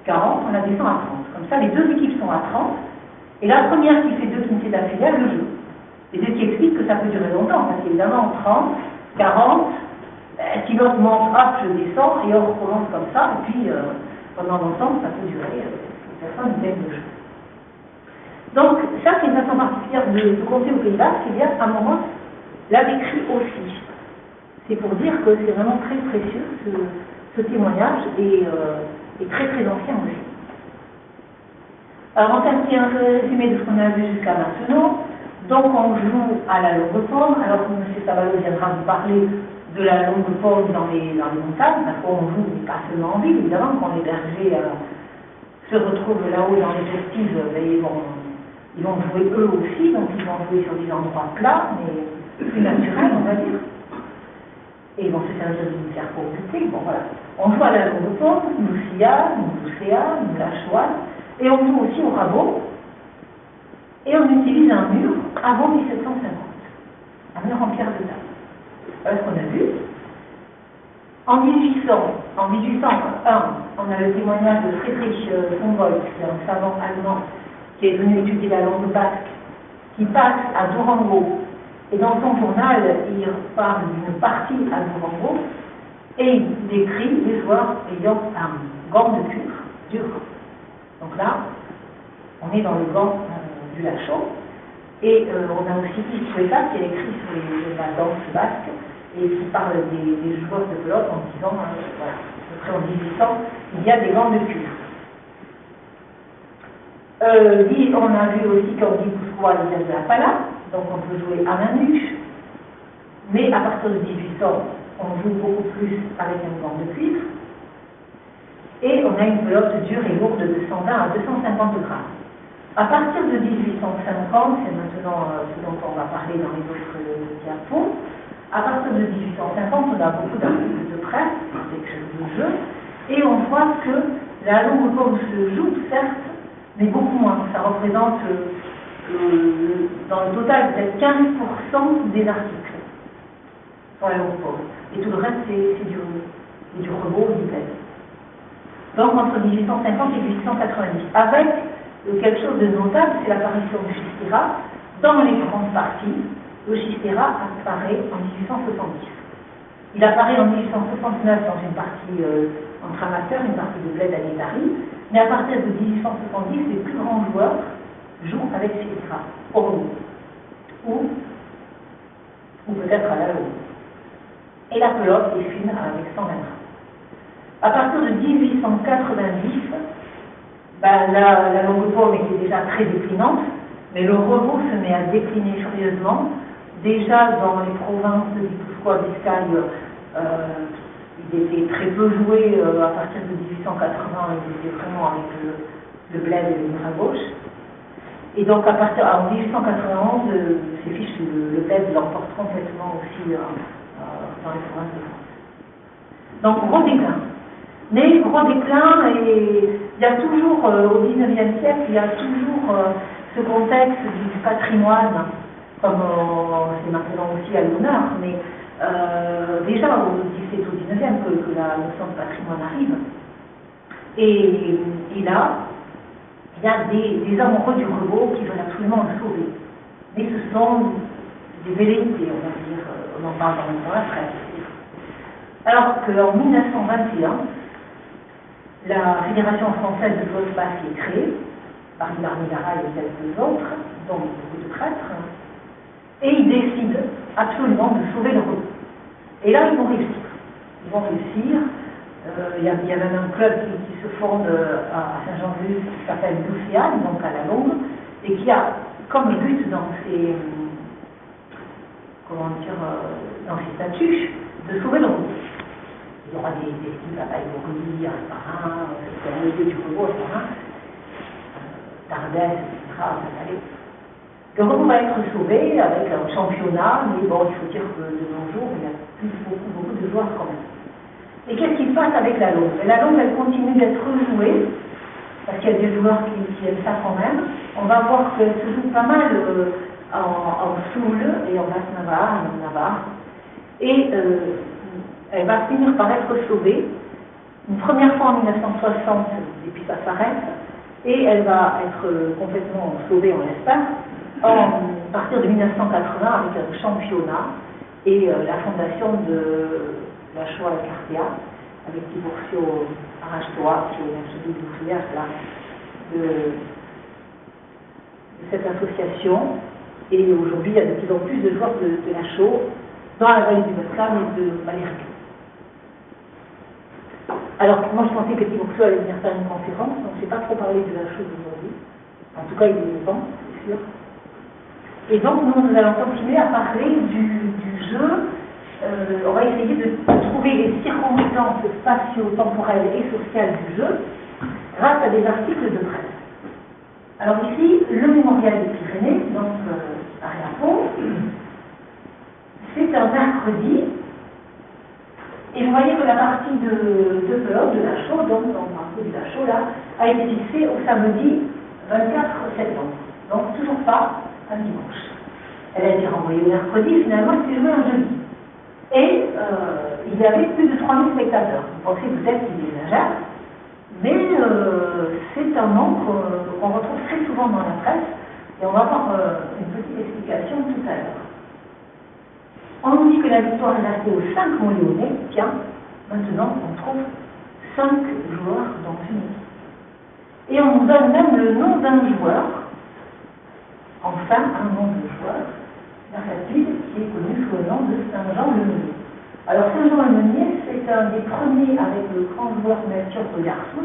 40, on la descend à 30. Comme ça, les deux équipes sont à 30, et la première qui fait 2 Kinsey d'affilée a le jeu. Et ce qui explique que ça peut durer longtemps, parce qu'évidemment, 30, 40, si l'autre monte, hop, je descends, et on recommence comme ça, et puis pendant longtemps, ça peut durer, personne ne gagne le jeu. Donc, ça, c'est une façon particulière de compter au Pays-Bas, c'est bien, à un moment, l'a décrit aussi. C'est pour dire que c'est vraiment très précieux, ce témoignage, et très très ancien aussi. Alors, on fait un petit résumé de ce qu'on a vu jusqu'à maintenant. Donc, on joue à la longue paume. Alors, M. Sabalot viendra vous parler de la longue paume dans les montagnes, parce qu'on joue, mais pas seulement en ville, évidemment, quand les bergers se retrouvent là-haut dans les vestiges, ils vont jouer eux aussi, donc ils vont jouer sur des endroits plats, mais plus naturels, on va dire. Et ils vont se servir d'une serre pour buter. Bon, voilà. On joue à la longue paume, nous Sia, nous Lucéa, nous la Chouane, et on joue aussi au rabot, et on utilise un mur avant 1750, un mur en pierre de table. Voilà ce qu'on a vu. En 1801, on a le témoignage de Friedrich von Wolf, qui est un savant allemand qui est venu étudier la langue basque, qui passe à Durango, et dans son journal, il parle d'une partie à Durango, et il décrit les joueurs ayant un gant de cuir dur. Donc là, on est dans le gant du Lachaud, et on a aussi Issueta qui a écrit sur la danse basque, et qui parle des joueurs de pelote en disant, voilà, à peu près en 1800, il y a des gants de cuir. On a vu aussi qu'en Guipuscoa, il y a de la pala, donc on peut jouer à main nue, mais à partir de 1800, on joue beaucoup plus avec un gant de cuivre, et on a une pelote dure et lourde de 120 à 250 grammes. À partir de 1850, c'est maintenant ce dont on va parler dans les autres diapos, à partir de 1850, on a beaucoup d'articles de presse, des de jeux, et on voit que la longue paume se joue, certes, mais beaucoup moins. Ça représente, dans le total, peut-être 15% des articles sur la longue paume. Et tout le reste, c'est du rebot, du bled. Donc, entre 1850 et 1890, avec quelque chose de notable, c'est l'apparition du Chistira dans les grandes parties, Logistera apparaît en 1870. Il apparaît en 1869 dans une partie entre amateurs, une partie de bled à l'Étari, mais à partir de 1870, les plus grands joueurs jouent avec Citra, au rebond, ou peut-être à la longue. Et la pelote est fine avec 120 grammes. À partir de 1890, la longue paume était déjà très déclinante, mais le rebond se met à décliner furieusement. Déjà dans les provinces de Guipuscoa, Biscaye, il était très peu joué à partir de 1880, il était vraiment avec le bled et le mur à gauche. Et donc en 1891, ces fiches, le bled l'emporte complètement aussi dans les provinces de France. Donc gros déclin. Mais gros déclin, et il y a toujours, au XIXe siècle, il y a toujours ce contexte du patrimoine, comme c'est maintenant aussi à l'honneur, mais déjà au XVIIe, au XIXe que la notion de patrimoine arrive. Et là, il y a des amoureux du rebond qui veulent absolument le sauver. Mais ce sont des velléités, on va dire, on en parle dans la presse. Alors qu'en 1921, la Fédération française de voile-passe est créée, par Barnigara et quelques autres, dont beaucoup de prêtres, et ils décident absolument de sauver le rebond. Et là, ils vont réussir. Ils vont réussir. Il y a même un club qui se fonde à Saint-Jean-de-Luz qui s'appelle l'Océane, donc à la longue, et qui a comme but dans ses statuts de sauver le rebond. Il y aura des styles à Baïbouri, à Esparin, c'est le lieu du rebond, Esparin, Tardès, etc. Le rebond va être sauvé avec un championnat, mais bon, il faut dire que de nos jours, il y a plus beaucoup de joueurs quand même. Et qu'est-ce qui se passe avec la longue? La longue, elle continue d'être rejouée, parce qu'il y a des joueurs qui aiment ça quand même. On va voir qu'elle se joue pas mal en Soule et en Basse-Navarre, et elle va finir par être sauvée, une première fois en 1960, et puis ça s'arrête, et elle va être complètement sauvée, on l'espère, à partir de 1980 avec un championnat et la fondation de la Shoah Cartia, avec Tiburcio Arrache-toi, qui est celui de l'ouvrière de cette association. Et aujourd'hui, il y a de plus en plus de joueurs de la Shoah dans la vallée du Boscan et de Maléric. Alors, moi, je pensais que Tiburcio allait venir faire une conférence, donc je n'ai pas trop parlé de la Shoah aujourd'hui. En tout cas, il est vivant, c'est sûr. Et donc, nous allons continuer à parler du jeu. On va essayer de trouver les circonstances spatio-temporelles et sociales du jeu grâce à des articles de presse. Alors ici, le mémorial des Pyrénées, donc à Riapon, c'est un mercredi, et vous voyez que la partie de pelote de la Chaux, donc dans le marteau de la Chaux là, a été fixée au samedi 24 septembre, donc toujours pas un dimanche. Elle a été renvoyée le mercredi, finalement elle s'est jouée un jeudi. Et il y avait plus de 3000 spectateurs. Vous pensez peut-être qu'il exagère, mais c'est un nombre qu'on retrouve très souvent dans la presse, et on va avoir une petite explication tout à l'heure. On nous dit que la victoire est restée aux 5 Montléonais. Tiens, maintenant on trouve 5 joueurs dans une équipe. Et on nous donne même le nom d'un joueur, enfin un nom de joueur, Mercatile, qui est connu sous le nom de Saint-Jean-le-Meunier. Alors Saint-Jean-le-Meunier, c'est un des premiers, avec le grand joueur Melchior de Garçon,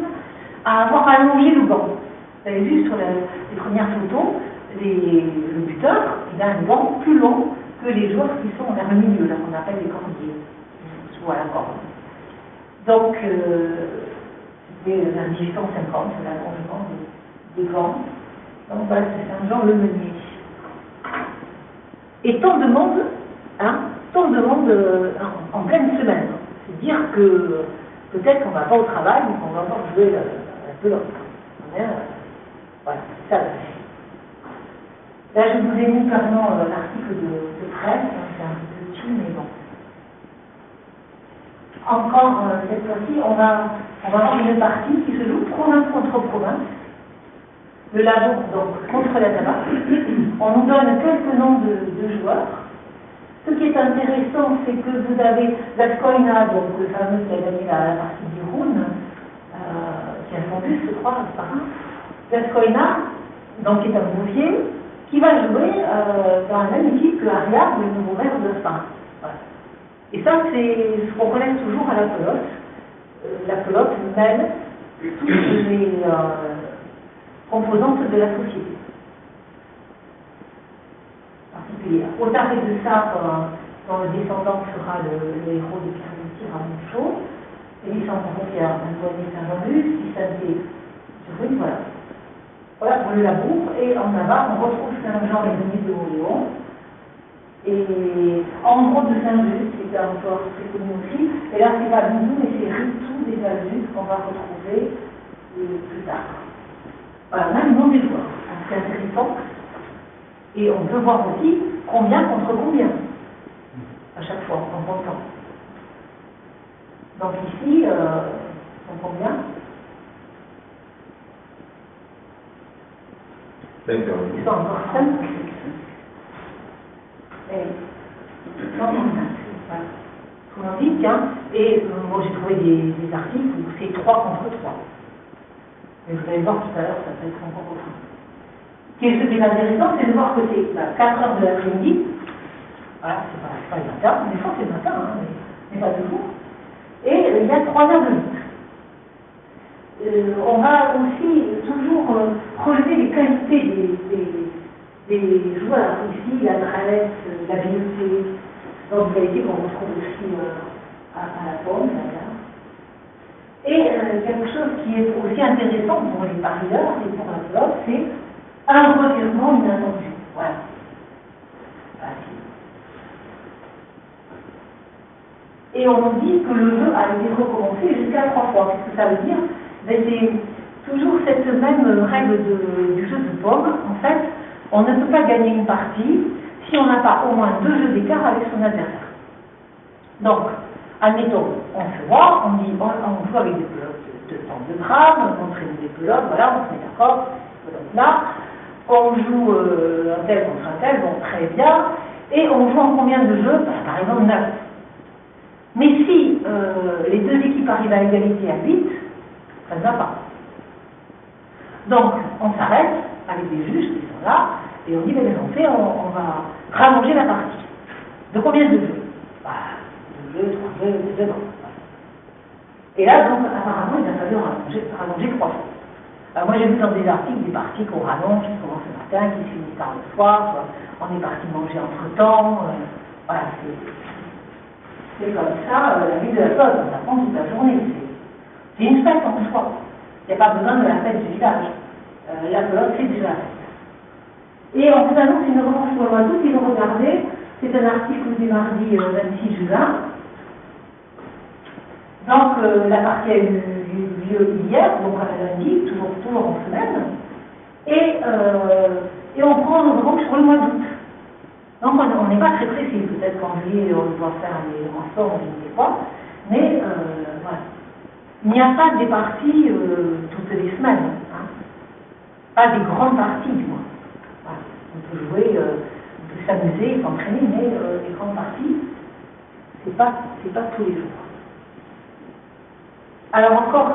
à avoir allongé le banc. Vous avez vu sur les premières photos, le buteur, il a un banc plus long que les joueurs qui sont vers le milieu, là qu'on appelle les cordiers, sous à la corde. Donc, c'était vers 1850, l'allongement des bancs. Donc voilà, c'est Saint-Jean-le-Meunier. Et tant de monde en pleine semaine. C'est dire que peut-être qu'on ne va pas au travail, mais qu'on va encore jouer la pelote. Voilà, c'est ça. Là, je vous ai mis carrément l'article de presse, c'est un peu petit, mais bon. Encore cette fois-ci, on va avoir une partie qui se joue province contre province. Le Labour, donc, contre la Tabac. On nous donne quelques noms de joueurs. Ce qui est intéressant, c'est que vous avez Gascoina, donc le fameux qui a gagné la partie du Rhône, qui a fondu, je crois, par un. Gascoina, donc qui est un bouvier, qui va jouer dans la même équipe que Ariard, le nouveau maire de Spain. Voilà. Et ça, c'est ce qu'on connaît toujours à la pelote. La pelote mêle toutes les composantes de la société. Particulière. Au taré de ça, dans le descendant sera le héros de Pierre de Tir à Monchaux, et il s'en qui a un douanier Saint-Jean-Luz, qui s'appelait Turin, voilà. Voilà pour le labour, et en Navarre, on retrouve Saint-Jean et Denis de Moléon, et en gros de Saint-Just, qui était encore très connu aussi, et là c'est pas Doudou, mais c'est Ritou des Alus qu'on va retrouver plus tard. Voilà, on a le nom des joueurs, c'est intéressant. Et on peut voir aussi combien contre combien, à chaque fois, en comptant. Donc ici, sont combien? 5 Ils sont encore 5. Et 135. Voilà. Comment on dit, tiens, et moi j'ai trouvé des articles où c'est 3 contre 3. Mais vous allez voir tout à l'heure, ça peut être encore autre. Ce qui est intéressant, c'est de voir que c'est 4 heures de l'après-midi. Voilà, c'est pas le matin, des fois c'est le matin, hein, mais pas toujours. Et il y a 3 heures de lutte. On va aussi toujours relever les qualités des joueurs. Ici, l'adresse, l'habileté, donc qualité qu'on retrouve aussi à la pomme, d'ailleurs. Et quelque chose qui est aussi intéressant pour les parieurs et pour la pelote, c'est un revirement inattendu. Voilà. Facile. Et on nous dit que le jeu a été recommencé jusqu'à 3 fois. Qu'est-ce que ça veut dire? C'est toujours cette même règle du jeu de pomme. En fait, on ne peut pas gagner une partie si on n'a pas au moins 2 jeux d'écart avec son adversaire. Donc, admettons, on se voit, on dit, on joue avec des pelotes de temps de drame, on traîne des pelotes, voilà, on se met d'accord, pelote là. On joue un tel contre un tel, bon, très bien. Et on joue en combien de jeux? Par exemple, 9. Mais si les 2 équipes arrivent à égalité à 8, ça ne va pas. Donc, on s'arrête avec des juges qui sont là, et on dit, mais en fait, on va rallonger la partie. De combien de jeux? 2 jeux, 3 jeux, 2 jeux, non. Et là, donc, apparemment, il a fallu rallonger 3 fois. Alors moi j'ai vu dans des articles des parties qu'on rallonge, qui commencent le matin, qui se finissent tard le soir, on est parti manger entre temps, voilà, c'est comme ça, la vie de la pelote, on apprend toute la journée, c'est une fête en soi, il n'y a pas besoin de la fête du village, la pelote c'est déjà la fête. Et on vous annonce une revanche pour le mois d'août, si vous regardez, c'est un article du mardi 26 juin, donc la partie a eu lieu hier, donc à lundi, toujours en semaine, et on prend une revanche pour le mois d'août. Donc on n'est pas très précis, peut-être qu'en juillet on doit faire les renforts, je ne sais pas, mais voilà. Il n'y a pas des parties toutes les semaines, hein. Pas des grandes parties du moins. Voilà. On peut jouer, on peut s'amuser, s'entraîner, mais les grandes parties, c'est pas tous les jours. Alors encore,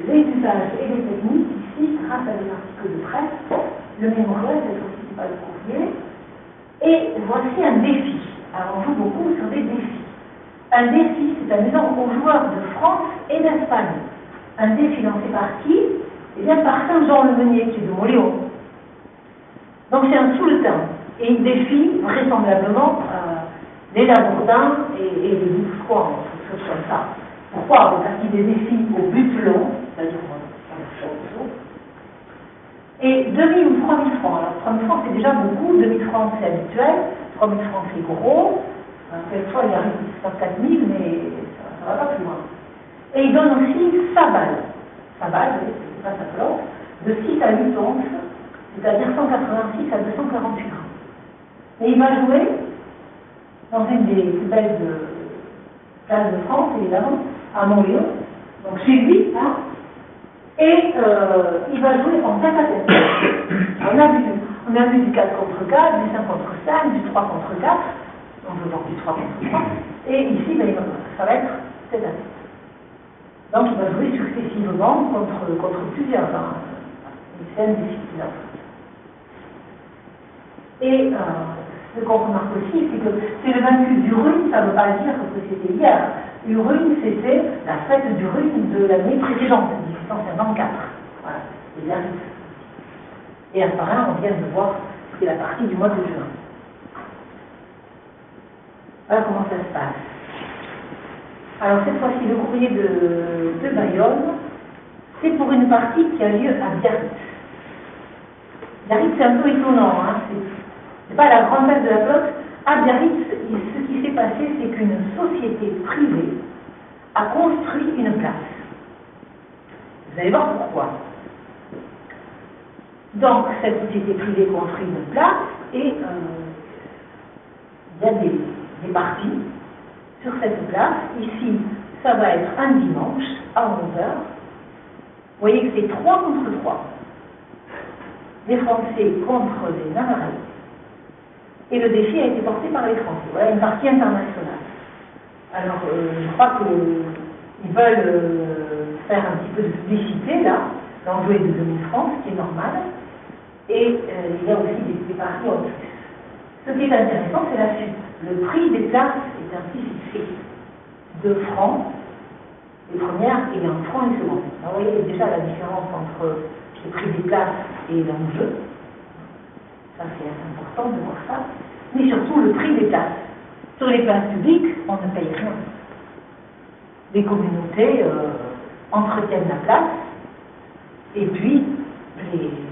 les usages et les techniques, ici, grâce à des articles de presse, le mémorial, cette fois-ci, c'est pas le courrier, et voici un défi. Alors on joue beaucoup sur des défis. Un défi, c'est amusant aux joueurs de France et d'Espagne. Un défi lancé par qui? Eh bien par Saint-Jean-le-Meunier, qui est de Moléon. Donc c'est un sultan, et il défie vraisemblablement les Labourdins et les Bousquois, quelque chose comme ça. Pourquoi? Parce qu'il y a des défis au but long, c'est-à-dire et 2000 ou 3000 francs. Alors 3000 francs c'est déjà beaucoup, 2000 francs c'est habituel, 3000 francs c'est gros, quelquefois il arrive à 4000, mais ça ne va pas plus loin. Et il donne aussi sa balle, c'est pas sa pelote, de 6 à 8 onces, c'est-à-dire 186 à 248 grammes. Et il va jouer dans une des plus belles places de France, évidemment, à Montléon, donc chez lui, hein, et il va jouer en tête à tête. On a vu du 4 contre 4, du 5 contre 5, du 3 contre 4, on joue donc du 3 contre 3, et ici, ben, ça va être cette année. Donc il va jouer successivement contre plusieurs scènes difficiles. Et ce qu'on remarque aussi, c'est que c'est le vaincu du Rune, ça ne veut pas dire que c'était hier. Le Rune, c'était la fête du Rune de l'année précédente, 1854. Voilà, les Biarritz. Et un par un, on vient de voir, c'est la partie du mois de juin. Voilà comment ça se passe. Alors cette fois-ci, le courrier de Bayonne, c'est pour une partie qui a lieu à Biarritz. Biarritz, c'est un peu étonnant, hein. C'est pas la grande date de la pelote. À Biarritz, ce qui s'est passé, c'est qu'une société privée a construit une place. Vous allez voir pourquoi. Donc, cette société privée construit une place et il y a des parties sur cette place. Ici, ça va être un dimanche à 11h. Vous voyez que c'est 3 contre 3. Les Français contre les Navarrais. Et le défi a été porté par les Français. Voilà une partie internationale. Alors, je crois qu'ils veulent faire un petit peu de publicité, là. L'enjeu est de 2000 francs, ce qui est normal. Et il y a aussi des paris en plus. Ce qui est intéressant, c'est la suite. Le prix des places est ainsi fixé. 2 francs, les premières, et 1 franc les secondes. Alors, vous voyez déjà la différence entre le prix des places et l'enjeu. Ça, c'est important de voir ça. Mais surtout, le prix des places. Sur les places publiques, on ne paye rien. Les communautés entretiennent la place, et puis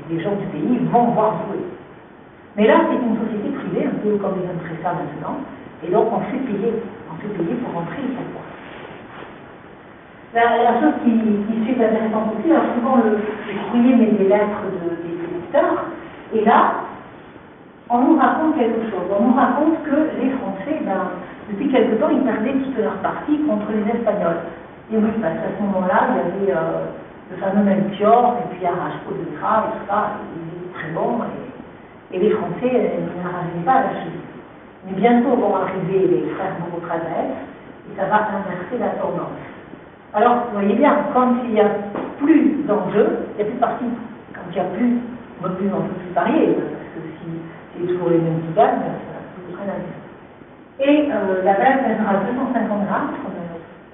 les gens du pays vont voir jouer. Mais là, c'est une société privée, un peu comme les impressas maintenant, et donc on fait payer pour rentrer et pour voir. La chose qui suit intéressante aussi, alors souvent le courrier met des lettres des électeurs, et là, on nous raconte quelque chose. On nous raconte que les Français, depuis quelque temps, ils perdaient toute leur partie contre les Espagnols. Et oui, parce qu'à ce moment-là, il y avait le fameux Melchior, et puis Arrache-Peau de Gras, et tout ça, ils étaient très bons, et les Français n'arrivaient pas à la Chine. Mais bientôt vont arriver les frères Moreau-Cranaès, et ça va inverser la tendance. Alors, vous voyez bien, quand il n'y a plus d'enjeux, il n'y a plus de partie. Quand il n'y a plus d'enjeux plus variés, parce que si c'est toujours les mêmes qui gagnent, ça n'a plus rien à dire. Et la balle pèsera 250 grammes, comme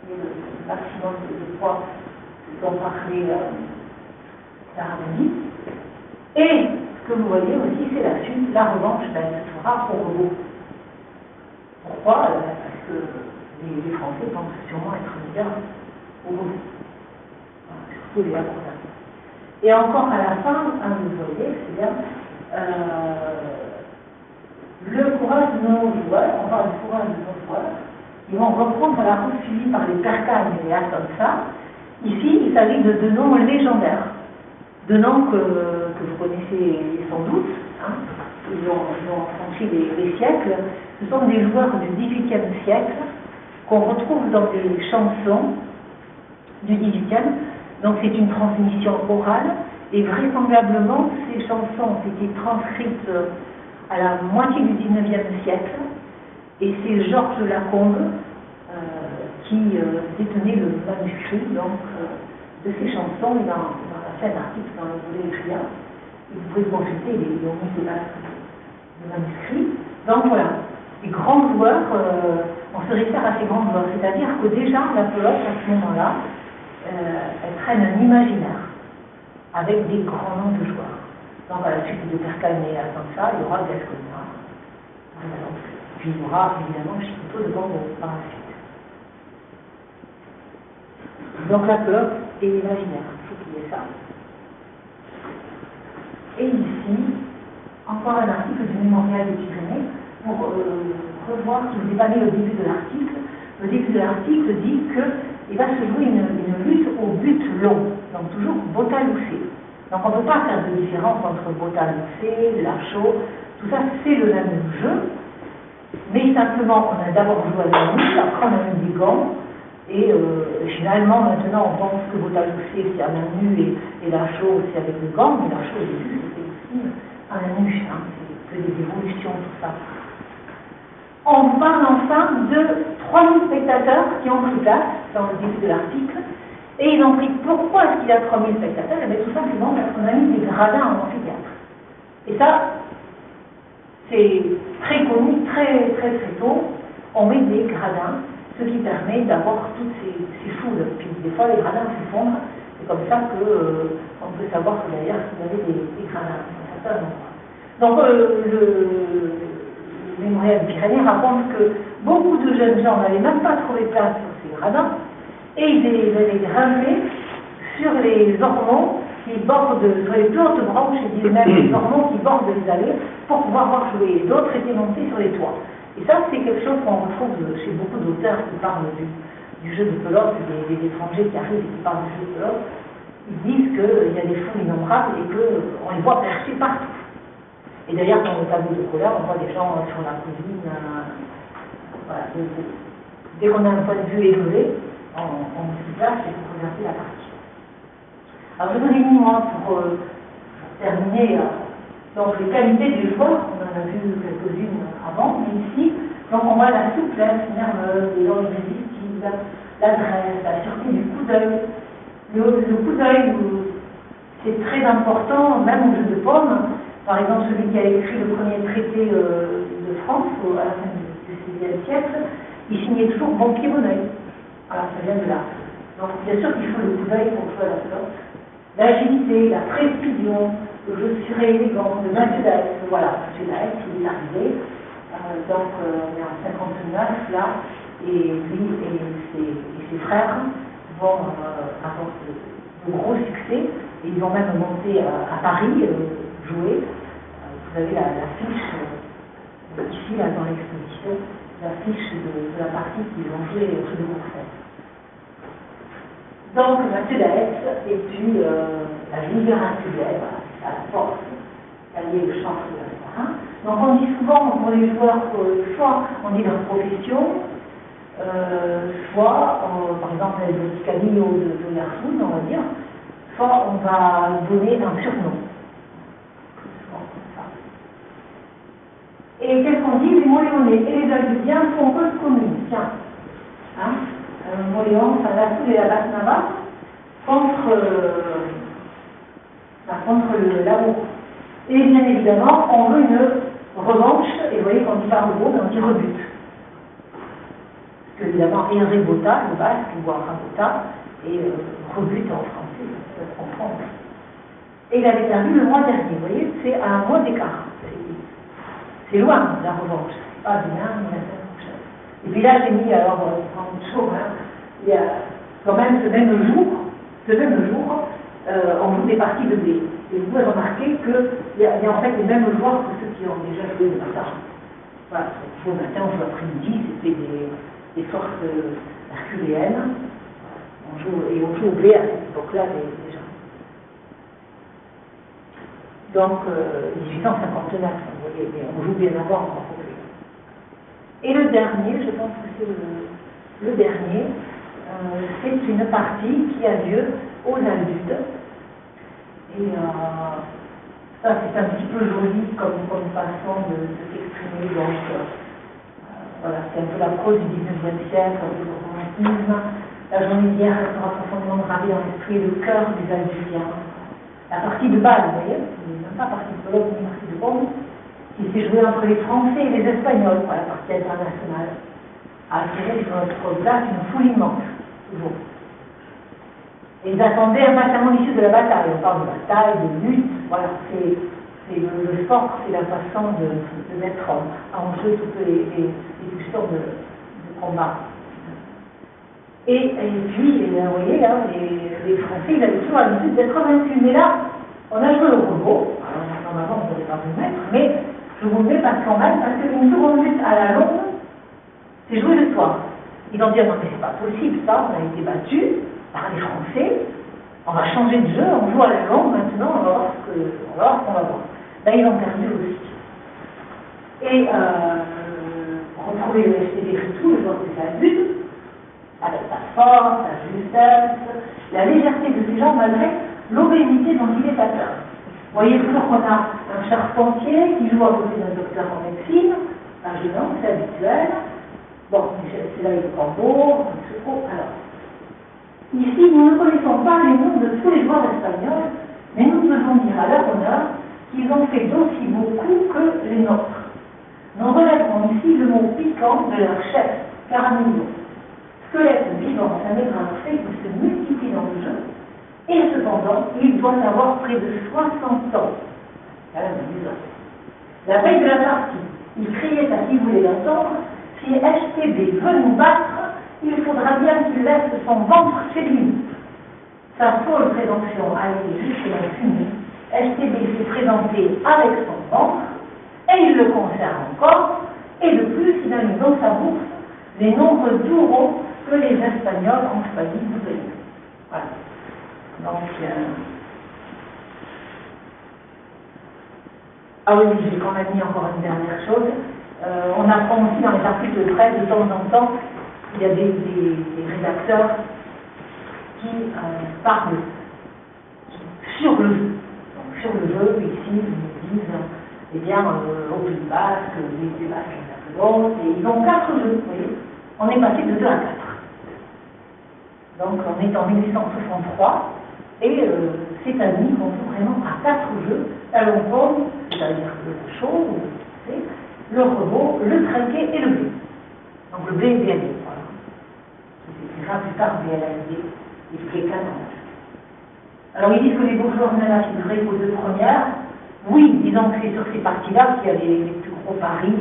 le maximum de poids dont parlait l'Arabie. Et ce que vous voyez aussi, c'est la suite, la revanche, elle se fera au robot. Pourquoi? Parce que les Français pensent sûrement être meilleurs au robot. Surtout les acrobats. Et encore à la fin, vous voyez, c'est bien le courage de nos joueurs, on parle du courage de nos joueurs, ils vont reprendre la route suivie par les Percagne et les Atonsa. Ici, il s'agit de noms légendaires, de noms que vous connaissez sans doute, hein. Ils ont franchi les siècles. Ce sont des joueurs du XVIIIe siècle qu'on retrouve dans des chansons du XVIIIe. Donc c'est une transmission orale et vraisemblablement ces chansons ont été transcrites à la moitié du XIXe siècle et c'est Georges Lacombe qui détenait le manuscrit de ces chansons dans la fin d'article dans le volet écrivain. Et vous pouvez consulter les le manuscrit. Donc voilà, les grands joueurs, on se réfère à ces grands joueurs, c'est-à-dire que déjà la pelote à ce moment-là, elle traîne un imaginaire avec des grands noms de joueurs. Donc à la suite de Percagne et Atansa, il y aura Gascoigne, puis il y aura évidemment Chicoteau de Bordeaux par la suite. Donc la pelote est imaginaire, il faut qu'il y ait ça. Et ici, encore un article du Mémorial des Pyrénées pour revoir, si vous n'avez pas mis le début de l'article, le début de l'article dit qu'il va se jouer une lutte au but long, donc toujours Botta-Loussé. Donc on ne peut pas faire de différence entre Botta-Loussé, Lachaud, tout ça c'est le même jeu, mais simplement on a d'abord joué à la lutte, après on a mis des gants, et finalement maintenant on pense que Botta-Loussé c'est à main nue et Lachaud c'est avec le gant, mais Lachaud au début c'était aussi à main nue, hein, c'est que des évolutions, tout ça. On vous parle enfin de 3000 spectateurs qui ont pris place dans le début de l'article. Et ils ont pris, pourquoi est-ce qu'il y a 3000 spectateurs? Eh bien, tout simplement parce qu'on a mis des gradins en amphithéâtre. Et ça, c'est très connu, très tôt. On met des gradins, ce qui permet d'avoir toutes ces foules. Puis des fois, les gradins s'effondrent. C'est comme ça qu'on peut savoir que d'ailleurs, il y avait des gradins. Donc, le mémorial pyrénéen raconte que beaucoup de jeunes gens n'avaient même pas trouvé place sur ces gradins. Et ils allaient grimper sur les ormeaux qui bordent, sur les plus hautes branches, et disent même les ormeaux qui bordent les allées, pour pouvoir voir jouer. D'autres étaient montés sur les toits. Et ça, c'est quelque chose qu'on retrouve chez beaucoup d'auteurs qui parlent du jeu de pelote, des étrangers qui arrivent et qui parlent du jeu de pelote. Ils disent qu'il y a des foules innombrables et qu'on les voit perchés partout. Et d'ailleurs, dans le tableau de couleur, on voit des gens sur la colline. Voilà, dès qu'on a un point de vue élevé, on se place et pour regarder la partie. Alors je vous ai mis, moi, pour terminer, donc les qualités du joueur, on en a vu quelques-unes avant, mais ici, donc on voit la souplesse nerveuse, l'élan irrésistible, l'adresse, la sûreté du coup d'œil. Le coup d'œil, c'est très important, même au jeu de paume. Par exemple, celui qui a écrit le premier traité de France, à la fin du XVIe siècle, il signait toujours bon pied, bon oeil. Voilà, ça vient de là. Donc, bien sûr qu'il faut le coup d'œil pour jouer à la pelote. L'agilité, la précision, le jeu suré élégant, le Mathieu d'Aix, voilà, Mathieu d'Aix, il est arrivé. Donc, on est en 59, là, et lui et ses frères vont avoir de gros succès. Et ils vont même monter à Paris, jouer. Vous avez l'affiche, ici, là, dans l'exposition, l'affiche de la partie qu'ils ont joué au jeu de Courcelles. Donc, Mathieu d'Aix, et puis la libération de l'Ève, à la force, allier le chant de la terrain. Donc, on dit souvent pour les joueurs, soit on dit leur profession, soit, par exemple, le Camillo de Yarfoun, on va dire, soit on va donner un surnom. Et qu'est-ce qu'on dit? Les Moléonais et les Albidiens font cause commune. Tiens, hein, Moléon, enfin, la Soule et la Basse-Nava contre l'amour. Et bien évidemment, on veut une revanche, et vous voyez, quand il parle gros, on dit rebute. Parce qu'évidemment, et un rebota, le basque, ou un rabota, et rebute en français, on comprend. Et il avait perdu le mois dernier, vous voyez, c'est à un mois d'écart. C'est loin, la revanche. Pas demain, ni la semaine prochaine. Et puis là, j'ai mis, alors, en chose, hein, il y a quand même ce même jour, on joue des parties de dés. Et vous pouvez remarquer qu'il y a en fait les mêmes joueurs que ceux qui ont déjà joué le matin. Voilà, au matin, on joue après-midi, c'était des forces herculéennes. On joue au blé à cette époque-là déjà. Donc, 1859, vous voyez, on joue bien avant encore au blé. Et le dernier, je pense que c'est le dernier, c'est une partie qui a lieu aux Aldudes. Et ça, c'est un petit peu joli comme façon de s'exprimer. Donc, voilà, c'est un peu la prose du 19e siècle, avec le romantisme. La journée d'hier restera profondément gravée dans l'esprit et le cœur des Aldudiens. La partie de balle, vous voyez, même pas partie de pelote, ni partie de bombe, qui s'est jouée entre les Français et les Espagnols, pour la partie internationale, a attiré sur notre place une foule immense, toujours. Et ils attendaient impatiemment l'issue de la bataille. On parle de bataille, de lutte, voilà, c'est le sport, c'est la façon de mettre en jeu toutes les pulsions de combat. Et puis, vous voyez, là, les Français, ils avaient toujours l'habitude d'être vaincus. Mais là, on a joué au robot. Alors, normalement, vous n'allez pas vous le mettre, mais je vous le mets parce qu'une seconde lutte à la longue, c'est jouer le soir. Ils ont dit, non, mais c'est pas possible, ça, on a été battus par les Français, on va changer de jeu, on joue à la longue, maintenant, on va voir ce qu'on va voir. Là, ils ont perdu aussi. Et retrouver le SPD tout, le joueur des adultes, avec sa force, sa justesse, la légèreté de ces gens malgré l'obésité dont il est atteint. Vous voyez toujours qu'on a un charpentier qui joue à côté d'un docteur en médecine, à Genan, c'est habituel. Bon, c'est là le tambour, le secours. Alors, ici, nous ne connaissons pas les noms de tous les joueurs espagnols, mais nous devons dire à leur honneur qu'ils ont fait d'aussi beaux coups que les nôtres. Nous relèverons ici le mot piquant de leur chef, Caramillo. Squelette vivant, sa maigreur fait qu'il se multiplie dans le jeu, et cependant, il doit avoir près de 60 ans. La veille de la partie, il criait à qui voulait l'entendre, si HTB veut nous battre, il faudra bien qu'il laisse son ventre chez lui. Sa folle présomption a été justement fumée. HTB s'est présenté avec son ventre, et il le conserve encore, et de plus, il a mis dans sa bourse les nombreux d'euros que les Espagnols ont choisi de payer. Voilà. Donc, ah oui, j'ai quand même mis encore une dernière chose. On apprend aussi dans les articles de presse, de temps en temps, il y a des rédacteurs qui parlent sur le jeu. Donc, sur le jeu, ici, ils nous disent, eh bien, au Pays Basque, les Pays Basques, et ils ont 4 jeux, vous voyez. On est passé de 2 à 4. Donc, on est en 1863, et cette année, on joue vraiment à 4 jeux, à l'encontre, c'est-à-dire le chaud, le robot, le trinquet et le blé. Donc le blé est BLD, voilà. C'est plus tard BLD, et puis les canons. Alors ils disent que les bourgeois ménages vivraient aux 2 premières. Oui, disons que c'est sur ces parties-là qu'il y a les plus gros paris,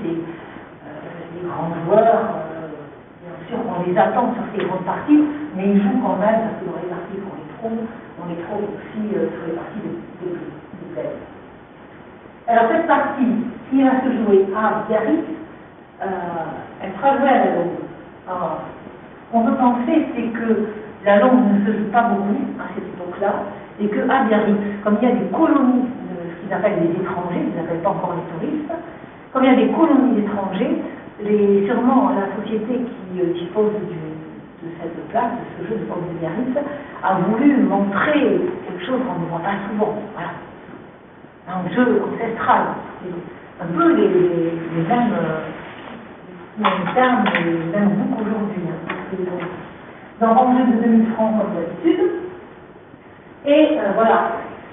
c'est les grands joueurs. Bien sûr, on les attend sur ces grandes parties, mais ils jouent quand même, parce que dans les parties on les trouve aussi sur les parties de blé. Alors cette partie, qui va se jouer à Biarritz, elle sera jouée à la longue. Alors, ce qu'on peut penser, c'est que la longue ne se joue pas beaucoup à cette époque-là, et qu'à Biarritz, comme il y a des colonies, ce qu'ils appellent les étrangers, ils n'appellent pas encore les touristes, comme il y a des colonies d'étrangers, sûrement la société qui dispose de cette place, de ce jeu de pompe de Biarritz, a voulu montrer quelque chose qu'on ne voit pas souvent. Voilà. Un jeu ancestral, un peu les mêmes termes, les mêmes boucs aujourd'hui. Donc en jeu de 2000 francs comme d'habitude. Et voilà,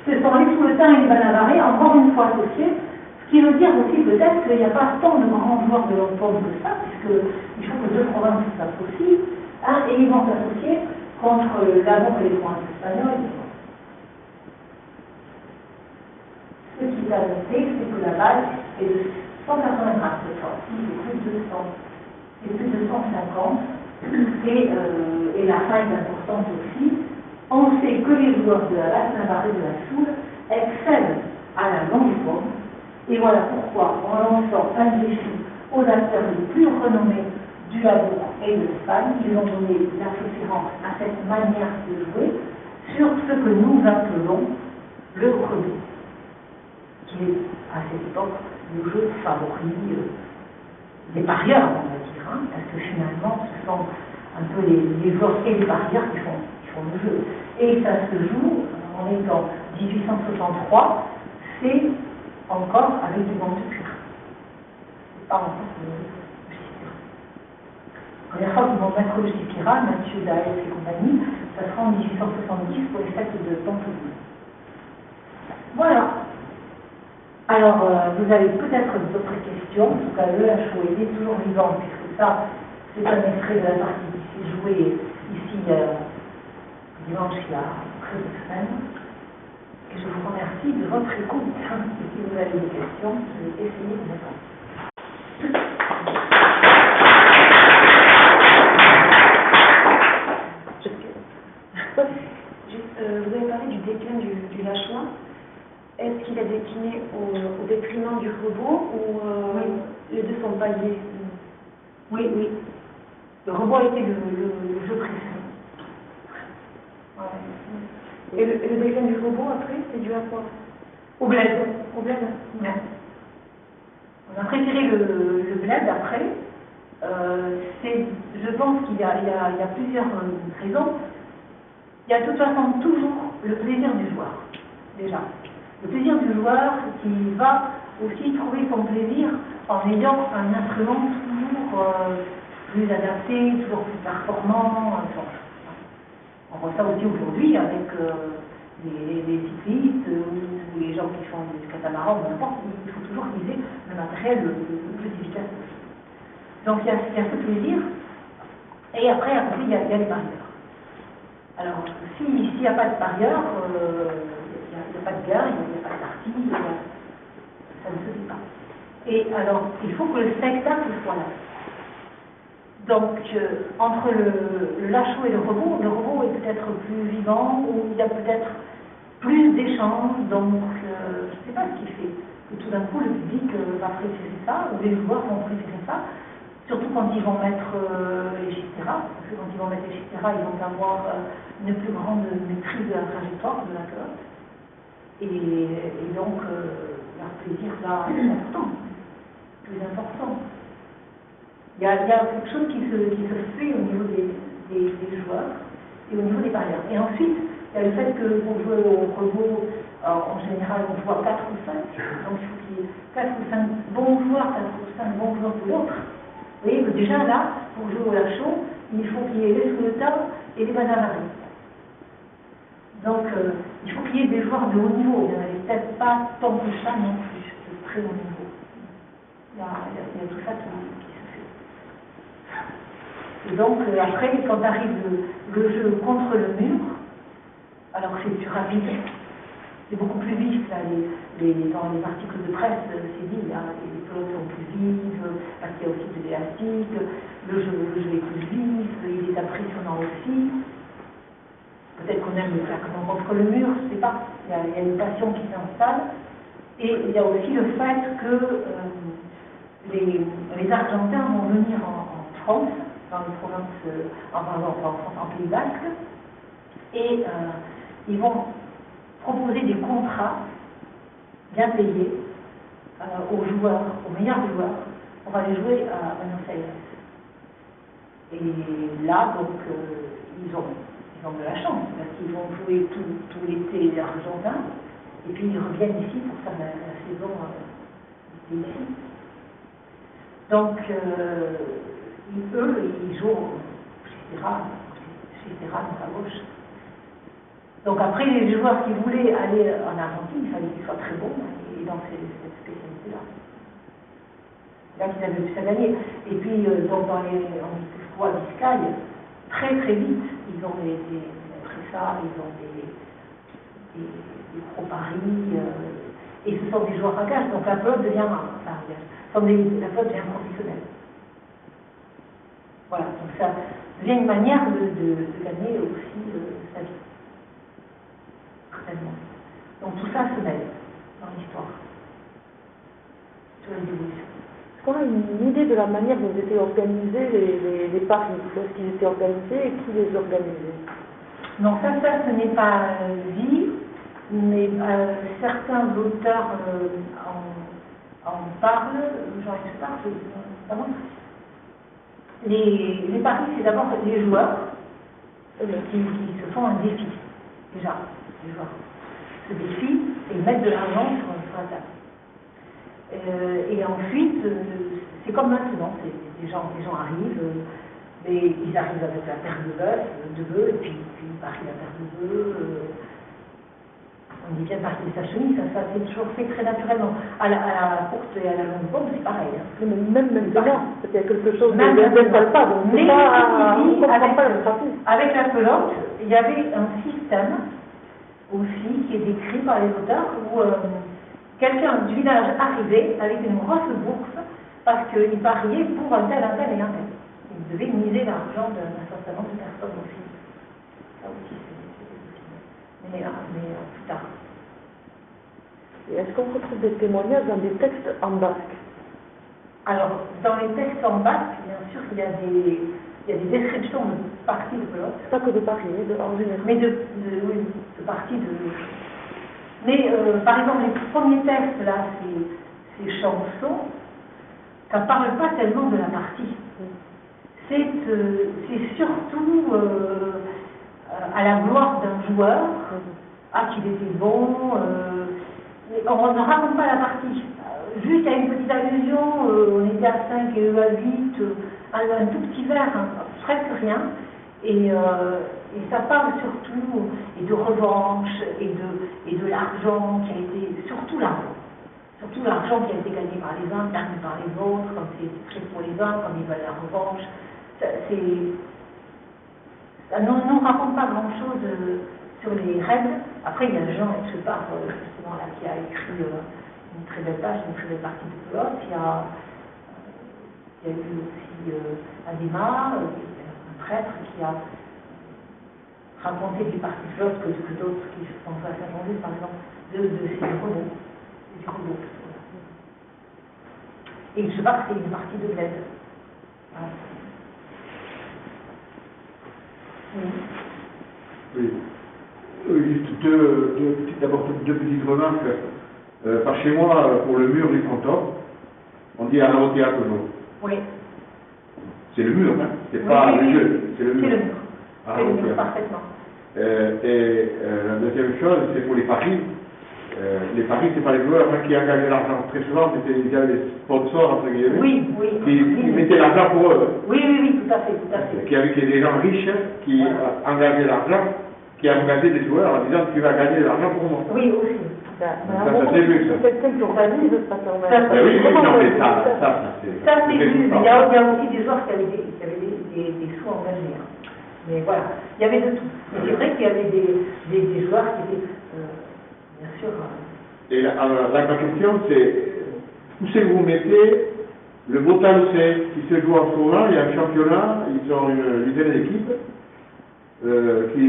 ce sont les Souletins et les Banavarés, encore une fois associés, ce qui veut dire aussi peut-être qu'il n'y a pas tant de grands joueurs de l'Empôme que ça, puisqu'il faut que 2 provinces s'associent, et ils vont s'associer contre l'amour et les provinces espagnoles. Ce qui est à noter, c'est que la base est de 180 grammes de sortie, c'est plus de 200, c'est plus de 150, et la fin est importante aussi. On sait que les joueurs de la Lasse, Navarre et de la Soule excellent à la longue pomme, et voilà pourquoi, en lançant un défi aux acteurs les plus renommés du Labour et de l'Espagne, ils ont donné la préférence à cette manière de jouer sur ce que nous appelons le rebond, qui est à cette époque le jeu favori des parieurs, on va dire, parce que finalement ce sont un peu les joueurs et les parieurs qui font le jeu. Et ça se joue, on est en 1863, c'est encore avec du banc de cuir. C'est pas encore le Chipira. La première fois qu'ils vont mettre le Chipira, Mathieu Daès et compagnie, ça sera en 1870 pour les fêtes de Pampelune. Voilà. Alors, vous avez peut-être d'autres questions. En tout cas, le HO est toujours vivant, puisque ça, c'est un extrait de la partie qui s'est jouée ici dimanche il y a près de semaines. Et je vous remercie de votre écoute. Et si vous avez des questions, je vais essayer de répondre. Vous avez parlé du déclin du Lachouin. Est-ce qu'il a décliné au détriment du robot ou oui. Les deux sont pas liés? Oui, oui. Le robot a été le jeu préféré. Ouais. Et le déclin du robot après, c'est dû à quoi? Au bled. Au bled? Ouais. On a préféré le bled après. Je pense qu'il y a plusieurs raisons. Il y a de toute façon toujours le plaisir du joueur, déjà. Le plaisir du joueur qui va aussi trouver son plaisir en ayant un instrument toujours plus adapté, toujours plus performant. On voit ça aussi aujourd'hui avec les cyclistes ou les gens qui font du catamaran, n'importe, il faut toujours utiliser le matériel le plus efficace possible. Donc il y a ce plaisir, et après il y a les parieurs. Alors, s'il n'y a pas de parieurs, il n'y a pas de gain, il n'y a pas de partie, ça ne se fait pas. Et alors, il faut que le spectacle soit là. Donc, entre le lâchot et le robot est peut-être plus vivant, ou il y a peut-être plus d'échanges, donc je ne sais pas ce qui fait que tout d'un coup le public va préférer ça, ou les joueurs vont préférer ça, surtout quand ils vont mettre les Chistera, parce que quand ils vont mettre les Chistera, ils vont avoir une plus grande maîtrise de la trajectoire de la pelote, et donc leur plaisir là est important, plus important. Il y a quelque chose qui se fait au niveau des joueurs et au niveau des parieurs. Et ensuite, il y a le fait que pour jouer au robot, en général, on voit 4 ou 5. Donc il faut qu'il y ait 4 ou 5 bons joueurs, 4 ou 5 bons joueurs pour l'autre. Vous voyez que déjà là, pour jouer au lâchot, il faut qu'il y ait les scrutins et les bananes. Donc il faut qu'il y ait des joueurs de haut niveau. Il n'y en avait peut-être pas tant que ça non plus, de très haut niveau. Il y a tout ça qui se fait. Et donc après, quand arrive le jeu contre le mur, alors c'est plus rapide, c'est beaucoup plus vif là, dans les articles de presse, c'est dit, hein, les pelotes sont plus vives, parce qu'il y a aussi de l'élastique, le jeu est plus vif, il est impressionnant aussi. Peut-être qu'on aime le claquement contre le mur, je ne sais pas, il y a une passion qui s'installe, et il y a aussi le fait que les Argentins vont venir en France, dans les provinces, en Pays Basque, et ils vont proposer des contrats bien payés aux joueurs, aux meilleurs joueurs, pour aller jouer à Buenos Aires. Et là, donc, ils ont de la chance, parce qu'ils vont jouer tout l'été argentin, et puis ils reviennent ici pour faire la saison ici. Donc, eux, ils jouent chez Serra dans la gauche. Donc après, les joueurs qui voulaient aller en Argentine, il fallait qu'ils soient très bons, et donc c'est cette spécialité-là. Là qu'ils avaient plus à gagner. Et puis, donc dans les Guipuscoa, Biscaye, très très vite, ils ont des Pressa, ils ont des Pro Paris, et ce sont des joueurs à gage, donc la pelote devient la pelote devient professionnelle. Voilà, donc ça devient une manière de gagner aussi sa vie. Certainement. Donc tout ça se mêle dans l'histoire, sur les évolutions. Est-ce qu'on a une idée de la manière dont étaient organisés les paris? Est-ce qu'ils étaient organisés et qui les organisait? Non, ça ce n'est pas dit, mais certains auteurs en parlent, Jean-Yves Sartre notamment. Les paris, c'est d'abord les joueurs qui se font un défi, déjà. Les joueurs se défient et mettent de l'argent sur la table. Et ensuite, c'est comme maintenant, les gens arrivent, ils arrivent avec la paire de bœufs, et puis ils parient la paire de bœufs. On dit bien partir de sa chemise, ça c'est toujours fait très naturellement. À la course et à la longue pompe, c'est pareil. Hein. Même maintenant, il y a quelque chose d'impalpable. Mais avec la pelote, il y avait un système aussi qui est décrit par les auteurs où quelqu'un du village arrivait avec une grosse bourse parce qu'il pariait pour un tel et un tel. Il devait miser l'argent d'un certain nombre de personnes aussi. Ça aussi, c'est possible. Mais plus tard. Et est-ce qu'on retrouve des témoignages dans des textes en basque? Alors, dans les textes en basque, bien sûr, il y a des descriptions de parties de pelote. Pas que de paris, en général. Mais de parties de... Mais, par exemple, les premiers textes, là, ces chansons, ça ne parle pas tellement de la partie. C'est surtout à la gloire d'un joueur, qu'il était bon, on ne raconte pas la partie. juste, il y a une petite allusion, on était à 5 et eux à 8, un tout petit verre, hein, presque rien. Et ça parle surtout et de revanche et de l'argent qui a été, surtout l'argent qui a été gagné par les uns, perdu par les autres, comme c'est fait pour les uns, comme ils veulent la revanche. Ça ne nous raconte pas grand-chose sur les raids. Après, il y a Jean Etchepart, justement, là, qui a écrit une très belle page, une très belle partie de pelote. Il y a eu aussi Adema, un prêtre, qui a raconté des parties de pelote que d'autres qui sont à Saint-Jean-Louis, par exemple, de ces robots. Des robots. Et Etchepart, c'est une partie de l'aide. Voilà. Oui. Juste d'abord deux petites remarques. Par chez moi, pour le mur du fronton, on dit Arautea toujours. Oui. C'est le mur, hein. C'est pas le jeu, c'est le mur. C'est le mur. C'est le mur, parfaitement. La deuxième chose, c'est pour les paris. Les paris, c'est pas les joueurs qui engageaient l'argent. Très souvent, il y avait des sponsors, entre guillemets, qui mettaient l'argent pour eux. Oui, tout à fait. Qui avaient des gens riches qui engageaient l'argent, qui engageaient des joueurs en disant tu vas gagner de l'argent pour moi. Oui, aussi. Ça c'est vu, ça. C'est quelqu'un qui organise ça quand même. Oui, non, mais ça c'est vu. Il y a aussi des joueurs qui avaient des sous engagés. Hein. Mais voilà, il y avait de tout. Mais c'est vrai qu'il y avait des joueurs qui étaient, bien sûr... Et la question, c'est où c'est que vous mettez le Botaloucet qui se joue en ce moment. Il y a un championnat, ils ont une dizaine d'équipes qui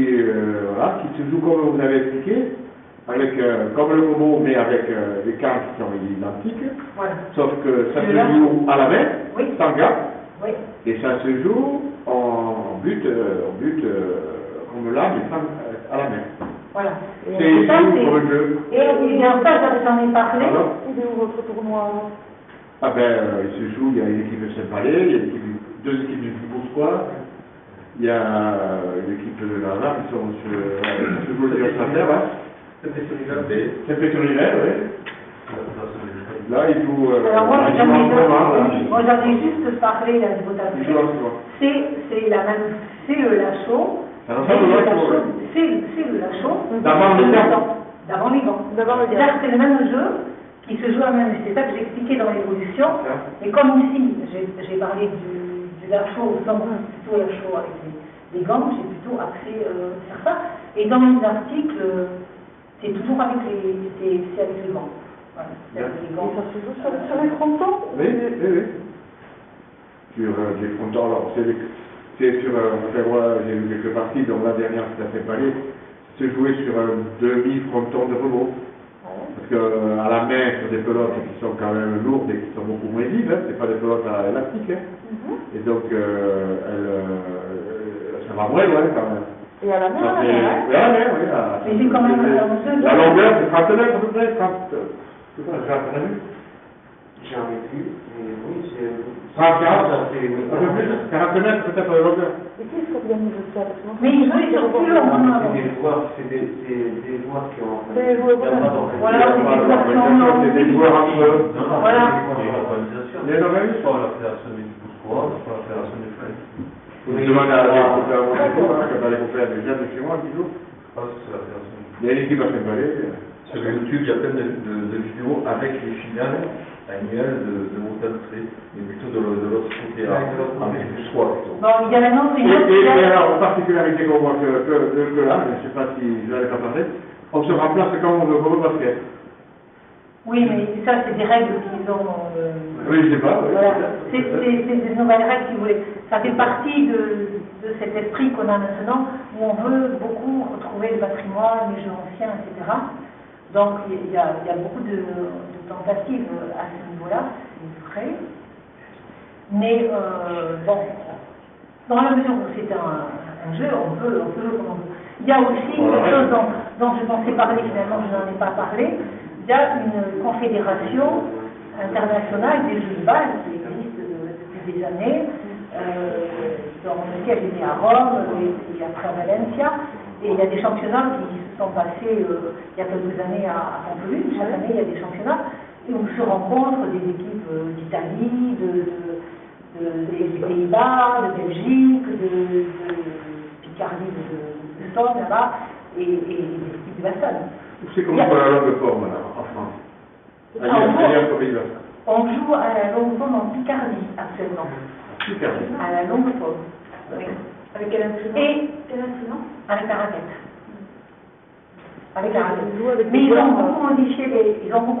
se joue comme vous avez expliqué, avec, comme le Momo, mais avec des cartes qui sont identiques, voilà. Sauf que ça se joue à la main, sans gars, et ça se joue en but comme là, mais à la main. Voilà. C'est ça, pour le jeu. Et bien ça, j'en ai parlé. Il est où votre tournoi? Ah ben, il se joue, il y a une équipe de Saint-Palais, il y a deux équipes du Bourgois, il y a une équipe de Lara qui sont sur le Saint-Terre, hein. Saint-Pétion-Hiver, oui. Là, il joue. Alors moi, j'en ai juste parlé là, du Botaloucet. C'est la même, c'est le Lachaud. C'est le Lachaud. D'avant les gants. D'avant les gants. C'est-à-dire que c'est le même jeu qui se joue à même. C'est ça que j'ai expliqué dans l'évolution. Et comme ici, j'ai parlé du Lachaud, sans plutôt Lachaud avec les gants, j'ai plutôt axé sur ça. Et dans les articles, c'est toujours avec les gants. Voilà, les gants. Et ça se joue sur les frontons? Oui. Sur les frontons, alors c'est sur, moi j'ai vu quelques parties, donc la dernière c'était à Saint-Palais, se jouer sur un demi-fronton de rebond. Parce qu'à la main, sur des pelotes qui sont quand même lourdes et qui sont beaucoup moins vives, hein, c'est pas des pelotes à élastique, hein. Et donc ça va moins loin quand même. Et à la main, oui. Mais c'est quand même la longueur, c'est 30 mètres à peu près, 30. Je sais pas, j'ai vu. J'en ai vu, mais oui, c'est... 30, 40, un peu plus, 40 mètres peut-être à la longueur. Et qui est-ce qui organise ça? Mais ils jouent sur plus long. C'est des joueurs qui ont... Des joueurs, voilà, c'est des joueurs entre eux. Voilà. Il y a l'organisme pour la fédération du Bouscois, pour la fédération du French. Vous demandez à la quand les copains des jeunes de chez moi qui jouent. Je pense que c'est la fédération du French. Il y a une équipe à Saint-Palais. Sur YouTube, il y a plein de vidéos avec les finales annuelles de Botaloucet, mais plutôt de l'autre côté, en Bouscois plutôt. Bon, il y a maintenant et alors, particularité qu'on voit que là, je ne sais pas si vous n'allez pas parler, on se remplace quand on veut au basket. Oui, mais ça, c'est des règles qu'ils ont. Oui, je sais pas. Oui. Voilà. C'est des nouvelles règles, si vous voulez. Ça fait partie de cet esprit qu'on a maintenant, où on veut beaucoup retrouver le patrimoine, les jeux anciens, etc. Donc, il y a beaucoup de tentatives à ce niveau-là, c'est vrai. Mais, bon, dans la mesure où c'est un jeu, on peut jouer comme on veut. Il y a aussi quelque chose dont je pensais parler, finalement, je n'en ai pas parlé. Il y a une confédération internationale des jeux de balle qui existe depuis des années, dont le siège était à Rome et après à Valencia, et il y a des championnats qui se sont passés il y a quelques années à Pampelune. Chaque année il y a des championnats, et où se rencontrent des équipes d'Italie, des Pays-Bas, de Belgique, de Picardie, de Sonne, là-bas, et des équipes de Bastogne. C'est comme pour la longue forme en France. On joue à la longue forme en Picardie actuellement. Picardie. À la longue forme. Oui. Avec quel instrument? Quel instrument? Avec la raquette. Avec la raquette. Avec Mais ils ont beaucoup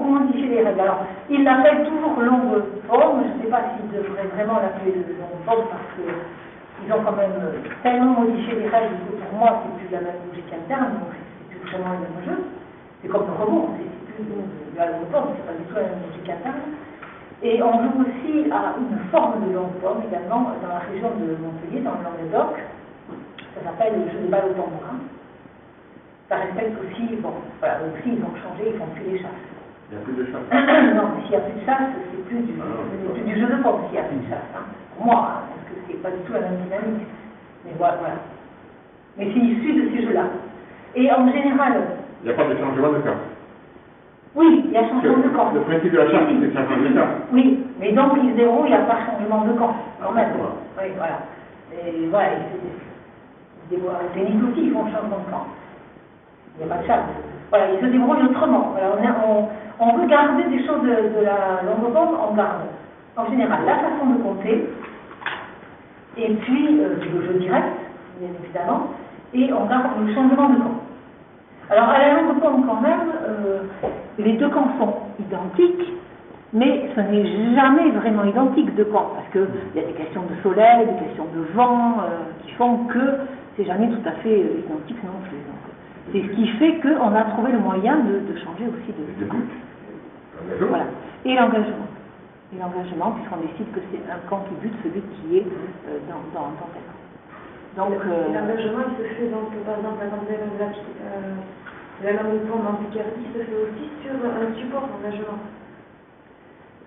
modifié les règles. Alors, ils l'appellent toujours longue forme. Je ne sais pas s'ils devraient vraiment l'appeler longue forme parce qu'ils ont quand même tellement modifié les règles que pour moi, c'est plus la même logique interne, donc c'est plus vraiment le même jeu. C'est comme le rebond, c'est plus de la longue forme, c'est pas du tout la même logique interne. Et on joue aussi à une forme de longue forme également dans la région de Montpellier, dans le Languedoc. Ça s'appelle le jeu de balle au tambourin. Ça respecte aussi, bon, voilà, aussi ils ont changé, ils font plus les chasses. Il n'y a plus de chasse. Non, s'il n'y a plus de chasse, c'est plus du jeu de forme s'il n'y a plus de chasse. Hein. Pour moi, hein, parce que c'est pas du tout la même dynamique. Mais voilà. Mais c'est issu de ces jeux-là. Et en général. Il n'y a pas de changement de camp. Oui, il y a changement de camp. Le principe de la charte, c'est changement de camp. Oui, mais donc ils se déroulent, il n'y a pas changement de camp, quand même. Oui, voilà. Et voilà, au tennis aussi, ils font changement de camp. Il n'y a pas de chasse. Voilà, ils se débrouillent autrement. Voilà, on veut garder des choses de la longue forme, on garde. En général, la façon de compter, et puis le jeu direct, bien évidemment, et on garde le changement de camp. Alors, à la longue forme, quand même, les deux camps sont identiques, mais ce n'est jamais vraiment identique de camp, parce qu'il y a des questions de soleil, des questions de vent, qui font que c'est jamais tout à fait identique non plus. C'est ce qui fait qu'on a trouvé le moyen de changer aussi de camp. Voilà. Et l'engagement. Et l'engagement, puisqu'on décide que c'est un camp qui bute celui qui est dans tel camp. Donc, l'engagement, il se fait donc, par exemple, la longue forme en Picardie se fait aussi sur un support d'engagement.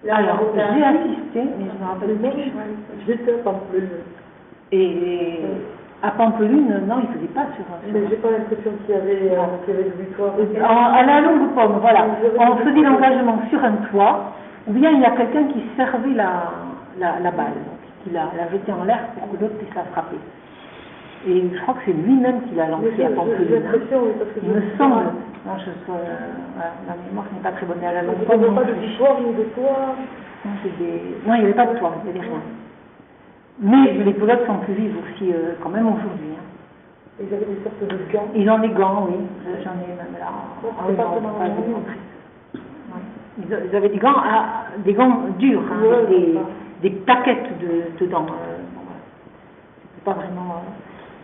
Alors, j'ai assisté, mais je me rappelle plus. J'étais à Pampelune. Et à Pampelune, non, il ne faisait pas sur un support. Mais j'ai pas l'impression qu'il y avait de victoire. À la longue forme, voilà. On faisait l'engagement sur un toit, ou bien il y a quelqu'un qui servait la balle, donc, qui la jetait en l'air pour que l'autre puisse la frapper. Et je crois que c'est lui-même qui l'a lancé à Pampelune. Il me semble. Non, ma mémoire n'est pas très bonne. À la longue forme, il n'y avait pas de victoire ni de toit. Non, il n'y avait pas de toit, il n'y avait rien. Mais les pelotes sont plus vives aussi, quand même aujourd'hui. Hein. Ils avaient des sortes de gants. Ils ont des gants, oui. J'en ai même là. Ils avaient des gants durs, hein, avec des plaquettes dedans. C'était pas vraiment.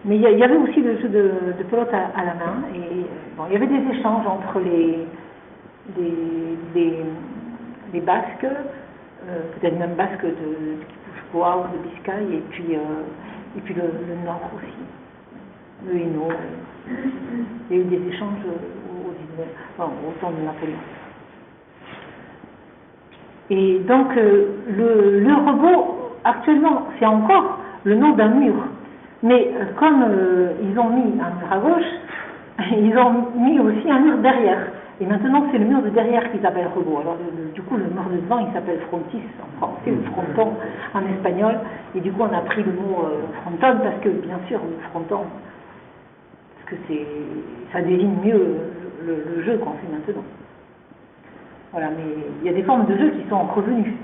Mais il y avait aussi le jeu de pelote à la main. Et bon, il y avait des échanges entre les Basques, peut-être même Basques de Guipuscoa ou de Biscaye, et puis le Nord aussi, le Hainaut. Il y a eu des échanges au temps de Napoléon. Et donc, le rebot, actuellement, c'est encore le nom d'un mur. Mais comme ils ont mis un mur à gauche, ils ont mis aussi un mur derrière. Et maintenant, c'est le mur de derrière qui s'appelle rebot. Alors, du coup, le mur de devant, il s'appelle frontis en français, ou fronton en espagnol. Et du coup, on a pris le mot fronton parce que, bien sûr, le fronton, parce que ça désigne mieux le jeu qu'on fait maintenant. Voilà, mais il y a des formes de jeu qui sont revenues,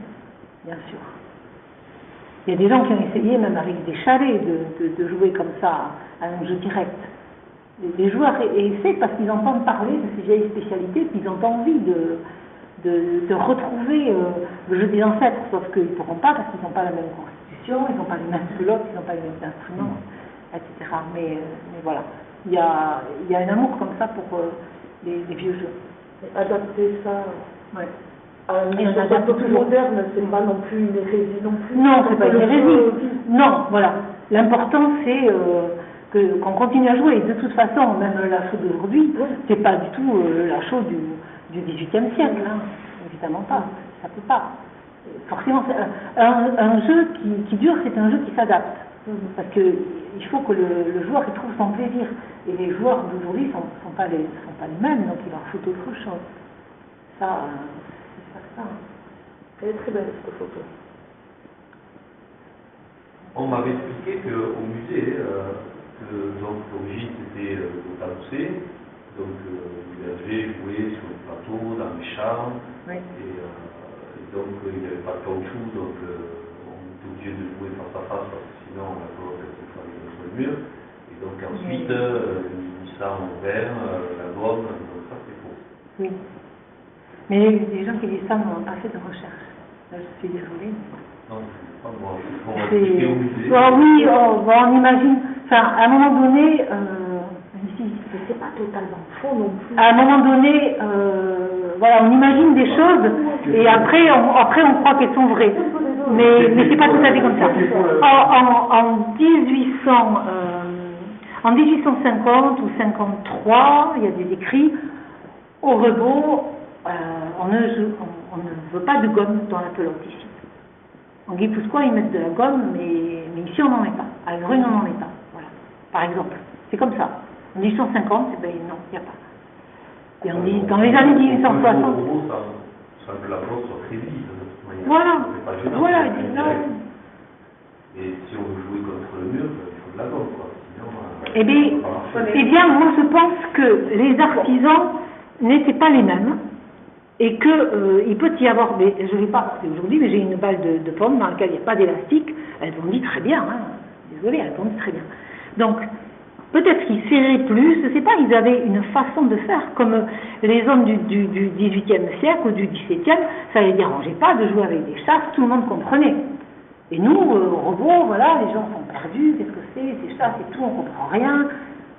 bien sûr. Il y a des gens qui ont essayé, même avec des chalets, de jouer comme ça à un jeu direct. Les joueurs essaient parce qu'ils entendent parler de ces vieilles spécialités, puis ils ont envie de retrouver le jeu des ancêtres, sauf qu'ils ne pourront pas parce qu'ils n'ont pas la même constitution, ils n'ont pas les mêmes pelotes, ils n'ont pas les mêmes instruments, etc. Mais voilà, il y a un amour comme ça pour les vieux jeux. Adapter ça. Ouais. Mais on adapte plus moderne, c'est pas non plus une hérésie non plus. Non, c'est pas une hérésie. Non, voilà. L'important c'est qu'on continue à jouer. Et de toute façon, même la chose d'aujourd'hui, c'est pas du tout la chose du XVIIIe siècle. Hein. Évidemment pas. Ça peut pas. Forcément, un jeu qui dure, c'est un jeu qui s'adapte. Parce que il faut que le joueur il trouve son plaisir. Et les joueurs d'aujourd'hui sont pas les mêmes, donc il leur faut autre chose. Ça, c'est ça. Elle est très belle cette photo. On m'avait expliqué qu'au musée, que donc l'origine c'était le taboussé, donc il avait joué sur le plateau, dans les chars, Oui. et donc il n'y avait pas de caoutchouc, donc on était obligé de jouer face à face parce que sinon la pelote était travaillée sur le mur. Et donc ensuite, il mit ça en verre, la gomme, donc ça c'est faux. Oui. Mais les gens qui disent ça n'ont pas fait de recherche. Là, je suis désolée. Non, pas moi. On m'a expliqué au musée. Oh, oui, on imagine. Enfin, à un moment donné, c'est pas totalement faux non plus. À un moment donné, voilà, on imagine des choses et après on croit qu'elles sont vraies. Mais c'est pas tout à fait comme ça. En 1850 ou 53, il y a des écrits au rebot, on ne veut pas de gomme dans la pelote ici. En Guipuscoa, ils mettent de la gomme, mais ici on n'en met pas. À Grune, on n'en met pas. Voilà. Par exemple, c'est comme ça. En 1850, ben non, il n'y a pas. Et on dit, dans les années 1860. Ça que la pelote soit très lisse, de toute manière. Voilà. C'est pas gênant, Voilà. Et si on veut jouer contre le mur, il faut de la gomme, quoi. Sinon, eh bien, moi je pense que les artisans n'étaient pas les mêmes. Et qu'il peut y avoir, je ne l'ai pas porté aujourd'hui, mais j'ai une balle de pomme dans laquelle il n'y a pas d'élastique, elles bondit très bien, hein. Désolée, elles bondit très bien. Donc, peut-être qu'ils serraient plus, je ne sais pas, ils avaient une façon de faire, comme les hommes du XVIIIe siècle ou du XVIIe, ça ne les dérangeait pas de jouer avec des chasses, tout le monde comprenait. Et nous, au robot, voilà, les gens sont perdus, qu'est-ce que c'est chasses et tout, on ne comprend rien.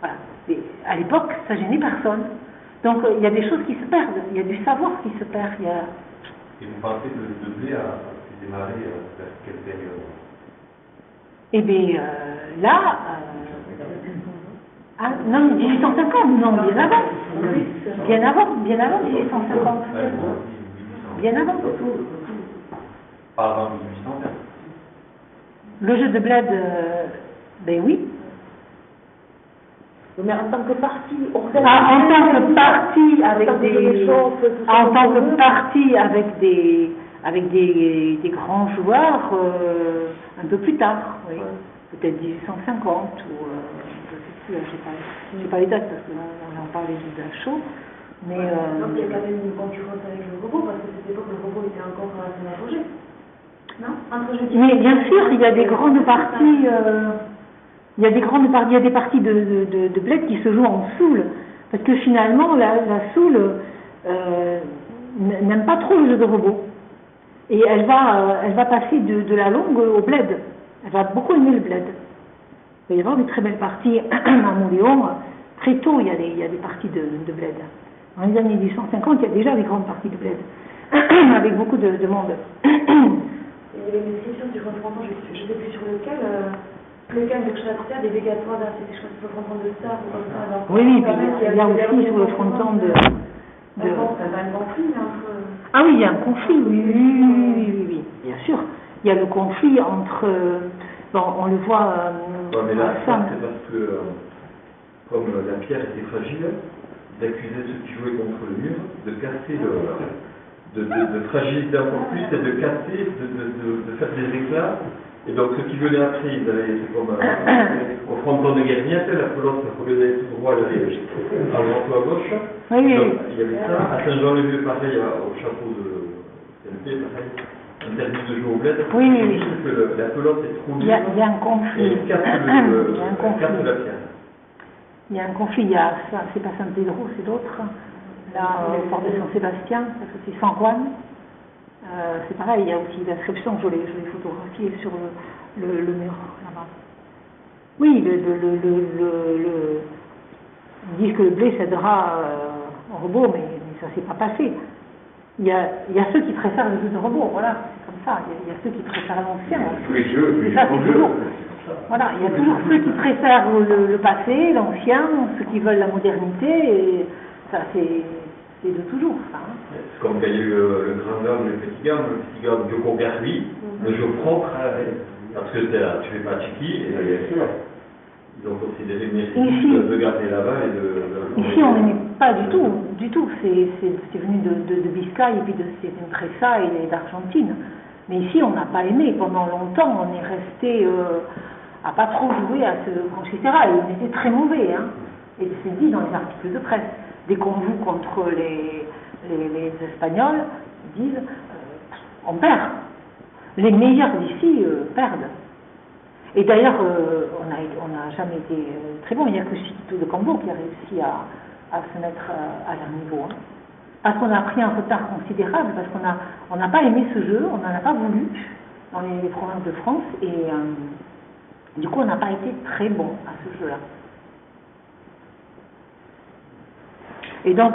Voilà. Et à l'époque, ça gênait personne. Donc il y a des choses qui se perdent, il y a du savoir qui se perd. Et vous pensez que le blé a démarré vers quelle période? Eh bien là, non, 1850, non, bien avant. Bien avant 1850. Bien avant. Pas avant 1850. Le jeu de bled, ben oui. Mais en tant que parti en tant que parti avec des grands joueurs un peu plus tard, oui. Peut-être 1850 ou je ne sais plus, j'ai pas les dates parce qu'on en parlait de la show. Mais donc il y a quand même une concurrence avec le robot parce que c'était pas que le robot était encore à son apogée. Non? Mais bien sûr, il y a des grandes parties. Il y a des parties de bled qui se jouent en soule, parce que finalement la soule n'aime pas trop le jeu de robot, et elle va passer de la longue au bled. Elle va beaucoup aimer le bled. Il va y avoir des très belles parties à Montléon. Très tôt, il y a des parties de bled. Dans les années 1850, il y a déjà des grandes parties de bled, avec beaucoup de monde. Il y avait une description du fronton, je ne sais plus sur lequel de Château, des végatoires là, c'était je crois le fronton de Star ou comme ça. Alors, oui, puis il y a aussi sur le fronton de... Ça va un conflit entre... Ah oui, il y a un conflit, oui, bien sûr. Il y a le conflit entre... bon, on le voit... mais là, c'est parce que, comme la pierre était fragile, ils accusaient ceux qui jouaient contre le mur de casser de fragiliser encore plus et de casser, de faire des éclats. Et donc ceux qui venaient après, ils allaient, c'est comme au fronton de Guerniette, la pelote, au lieu d'aller tout droit, elle allait à droite ou à gauche. Oui. Donc, il y avait ça. À Saint-Jean-le-Vieux, pareil, au château de CNP, pareil, interdit de jouer au bled. Oui. Que la pelote est trop dure. Il y a un conflit. Et casse la pierre. Il y a un conflit, c'est pas San Pedro, c'est l'autre. Là, au port de Saint-Sébastien, c'est San Juan. C'est pareil, il y a aussi l'inscription, je l'ai photographiée sur le mur là-bas. Oui, ils disent que le blé cédera au robot, mais ça ne s'est pas passé. Il y a ceux qui préfèrent le jeu de robot, voilà, c'est comme ça. Il y a ceux qui préfèrent l'ancien. Tous les jeux, et ça, c'est toujours. Voilà, il y a toujours ceux qui préfèrent le passé, l'ancien, ceux qui veulent la modernité, et ça, c'est de toujours, ça. Hein. C'est comme quand il y a eu le grand gamme, le petit gamme de Coperli, le jeu propre, parce que tu fais pas Tchiki, et ils ont aussi considéré mérite Ici- de garder là-bas et de Ici, on n'aimait pas du tout, du tout. C'est venu de Biscaye et puis c'est une Tressa et d'Argentine. Mais ici, on n'a pas aimé. Pendant longtemps, on est resté à pas trop jouer à ce conchistera. Et on était très mauvais, hein. Et c'est dit dans les articles de presse. Dès qu'on joue contre les Espagnols, ils disent on perd. Les meilleurs d'ici perdent. Et d'ailleurs, on n'a jamais été très bon. Il n'y a que Chiquito de Cambo qui a réussi à se mettre à leur niveau. Hein. Parce qu'on a pris un retard considérable, parce qu'on n'a pas aimé ce jeu, on n'en a pas voulu dans les provinces de France, et du coup, on n'a pas été très bon à ce jeu-là. Et donc,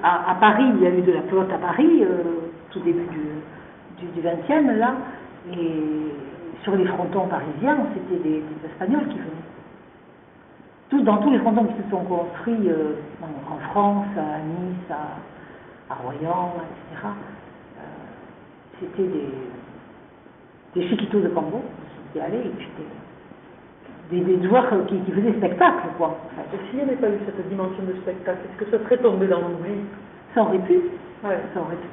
à Paris, il y a eu de la pelote à Paris, tout début du 20e, là, et sur les frontons parisiens, c'était des Espagnols qui venaient. Dans tous les frontons qui se sont construits en France, à Nice, à Royan, etc., c'était des chiquitos de Cambo qui allaient, et puis des joueurs qui faisaient spectacle, quoi. En fait. Et s'il n'y avait pas eu cette dimension de spectacle, est-ce que ça serait tombé dans l'oubli? Ça aurait pu. Ouais. Ça aurait pu.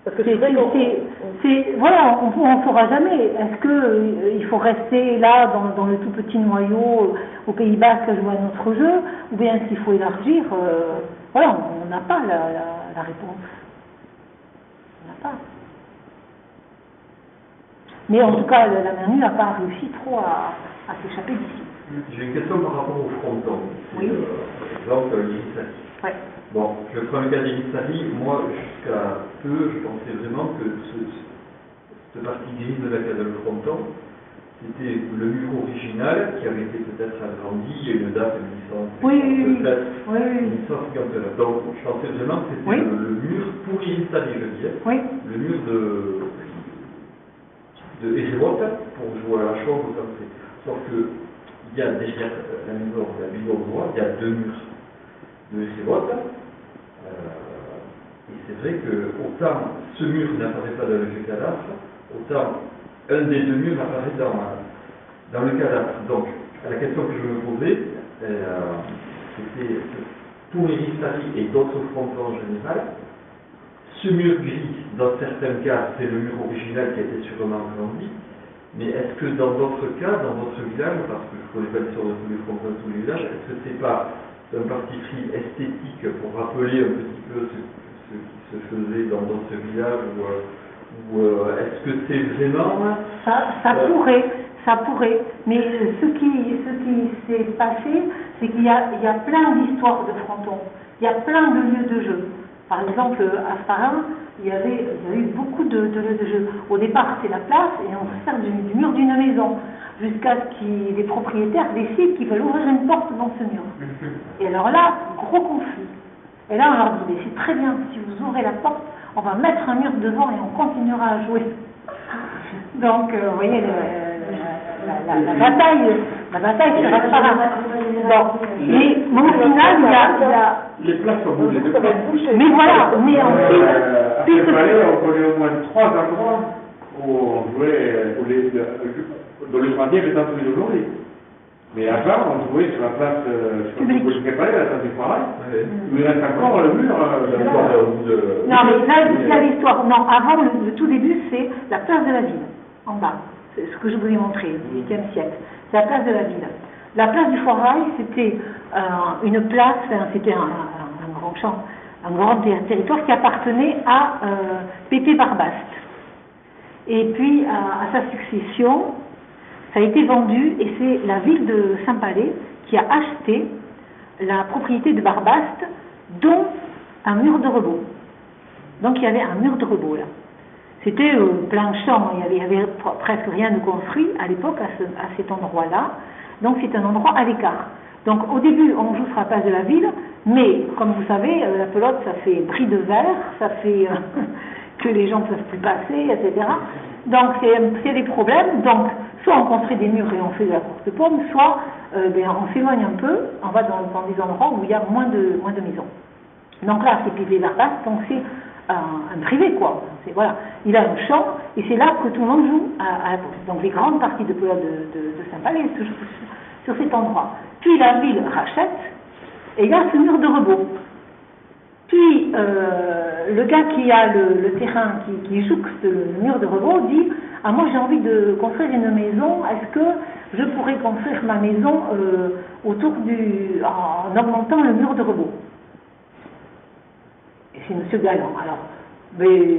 Parce que c'est vrai voilà, on ne saura jamais. Est-ce qu'il faut rester là dans le tout petit noyau au Pays Basque à jouer à notre jeu, ou bien est-ce qu'il faut élargir voilà, on n'a pas la réponse. On n'a pas. Mais en tout cas, la Manu n'a pas réussi trop à s'échapper d'ici. J'ai une question par rapport au fronton. Oui. Par exemple, l'initiative. Ouais. Bon, je prends le cas d'Initiative. Moi, jusqu'à peu, je pensais vraiment que cette partie grise de la case de fronton, c'était le mur original qui avait été peut-être agrandi, il y a une date de 1857. Oui. 1859. Donc, je pensais vraiment que c'était le mur pour Initiative, je disais. Oui. Le mur de Ezewot pour jouer à la chambre, comme c'est. Sauf que il y a déjà la maison de la ville droite, il y a deux murs de Ezewot. Et c'est vrai que autant ce mur n'apparaît pas dans le vieux cadastre, autant un des deux murs apparaît dans le cadastre. Donc, la question que je me posais, c'était pour Iristari et d'autres frontons en général, ce mur gris, dans certains cas, c'est le mur original qui a été sûrement agrandi, mais est-ce que dans d'autres cas, dans d'autres villages, parce que je ne connais pas l'histoire de tous les frontons de tous les villages, est-ce que c'est pas un parti pris esthétique pour rappeler un petit peu ce qui se faisait dans d'autres villages, ou est-ce que c'est vraiment... Ça pourrait, mais ce qui s'est passé, c'est qu'il y a plein d'histoires de frontons, il y a plein de lieux de jeu. Par exemple, à Farin, il y a eu beaucoup de lieux de jeu. Au départ, c'est la place, et on se sert du mur d'une maison, jusqu'à ce que les propriétaires décident qu'ils veulent ouvrir une porte dans ce mur. Et alors là, gros conflit. Et là, on leur dit, c'est très bien, si vous ouvrez la porte, on va mettre un mur devant et on continuera à jouer. Donc, vous voyez, la bataille sera pas là. Mais au final, il y a... Les places sont bougées de places. Mais voilà, mais ensuite... À Saint-Palais, on connaît au moins 3 endroits où on jouait, dans le troisième étant tous les aujourd'hui. Mais avant, on jouait sur la place, publique. Je ne pas la place du travail. Il reste encore le mur. Non, mais là, c'est l'histoire. Non, avant, le tout début, c'est la place de la ville, en bas. C'est ce que je vous ai montré, au XVIIIe siècle. C'est la place de la ville. La place du Forail, c'était une place, c'était un grand champ, un grand territoire qui appartenait à Pépé Barbaste. Et puis, à sa succession, ça a été vendu, et c'est la ville de Saint-Palais qui a acheté la propriété de Barbaste, dont un mur de rebot. Donc il y avait un mur de rebot là. C'était plein champ, il y avait presque rien de construit à l'époque à cet endroit-là. Donc c'est un endroit à l'écart. Donc au début on joue sur la place de la ville, mais comme vous savez, la pelote ça fait bris de verre, ça fait que les gens ne peuvent plus passer, etc. Donc c'est des problèmes. Donc soit on construit des murs et on fait de la course de pommes, soit on s'éloigne un peu, on va dans des endroits où il y a moins de maisons. Donc là c'est Pépé Barbaste, donc c'est un privé quoi. Voilà. Il a un champ et c'est là que tout le monde joue à la course. Donc les grandes parties de pelote de Saint-Palais sur cet endroit. Puis la ville rachète, et il y a ce mur de rebot. Puis le gars qui a le terrain qui jouxte le mur de rebot dit « Ah, moi j'ai envie de construire une maison, est-ce que je pourrais construire ma maison en augmentant le mur de rebot ?» Et c'est M. Galland. Alors, mais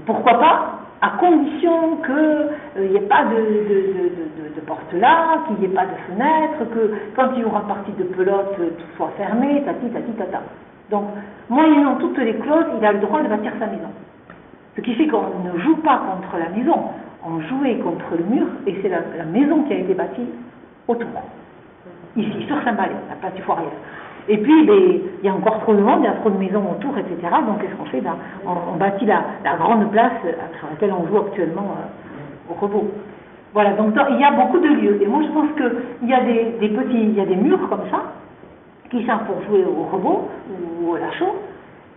pourquoi pas, à condition qu'il n'y ait pas de porte là, qu'il n'y ait pas de fenêtre, que quand il y aura partie de pelote, tout soit fermé, tata. Donc, moyennant toutes les clauses, il a le droit de bâtir sa maison. Ce qui fait qu'on ne joue pas contre la maison, on jouait contre le mur, et c'est la maison qui a été bâtie autour. Ici, sur Saint-Palais, la place du Foirier. Et puis, il y a encore trop de monde, il y a trop de maisons autour, etc. Donc, qu'est-ce qu'on fait? On bâtit la grande place sur laquelle on joue actuellement au rebot. Voilà, donc il y a beaucoup de lieux. Et moi, je pense qu'il y a il y a des murs comme ça, qui servent pour jouer au rebot ou au lachot.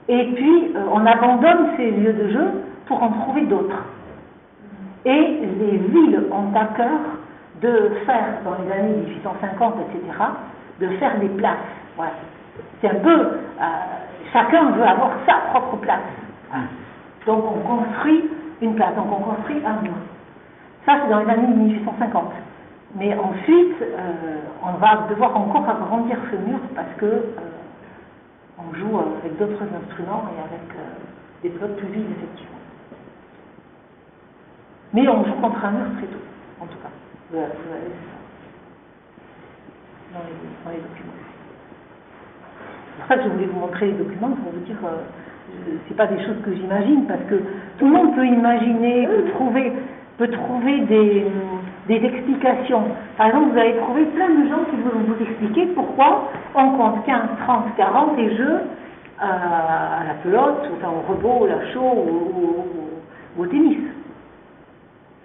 Et puis, on abandonne ces lieux de jeu pour en trouver d'autres. Et les villes ont à cœur de faire, dans les années 1850, etc., de faire des places. Voilà. C'est un peu, chacun veut avoir sa propre place. Voilà. Donc on construit une place, donc on construit un mur. Ça c'est dans les années 1850. Mais ensuite, on va devoir encore agrandir ce mur parce que on joue avec d'autres instruments et avec des pelotes plus vides, effectivement. Mais on joue contre un mur très tôt, en tout cas. Vous avez ça dans les documents. C'est pour ça que je voulais vous montrer les documents pour vous dire, c'est pas des choses que j'imagine, parce que tout le monde peut imaginer, peut trouver des explications. Par exemple, vous allez trouver plein de gens qui vont vous expliquer pourquoi on compte 15, 30, 40 et jeux à la pelote, enfin au rebot, au lachot ou au tennis.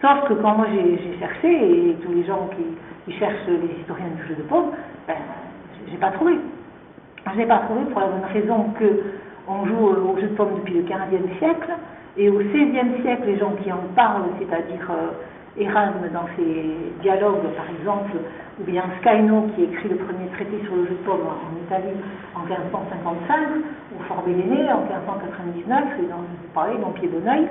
Sauf que quand moi j'ai cherché, et tous les gens qui cherchent les historiens du jeu de paume, j'ai pas trouvé. Je n'ai pas trouvé pour la bonne raison qu'on joue au jeu de paume depuis le XVe siècle, et au XVIe siècle, les gens qui en parlent, c'est-à-dire Erasme dans ses dialogues par exemple, ou bien Scaino qui écrit le premier traité sur le jeu de paume en Italie en 1555, ou Forbelléné en 1599, et dont je vous parlais, dans Pied d'Honneuil,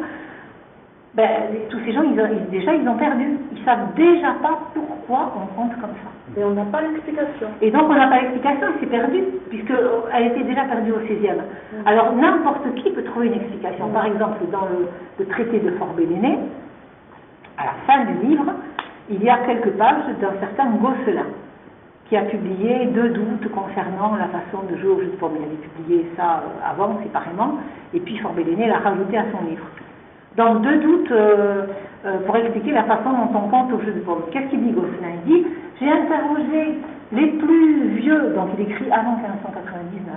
tous ces gens, ils ont perdu. Ils savent déjà pas pourquoi on compte comme ça. Et on n'a pas l'explication. Et donc on n'a pas l'explication, il s'est perdu, puisqu'elle était déjà perdue au XVIe. Alors n'importe qui peut trouver une explication. Par exemple, dans le traité de Forbelléné, à la fin du livre, il y a quelques pages d'un certain Gosselin, qui a publié 2 doutes concernant la façon de jouer au jeu de paume. Il avait publié ça avant, séparément, et puis Forbelléné l'a rajouté à son livre. Donc 2 doutes pour expliquer la façon dont on compte au jeu de paume. Qu'est-ce qu'il dit Gosselin? Il dit, j'ai interrogé les plus vieux, donc il écrit avant 1599,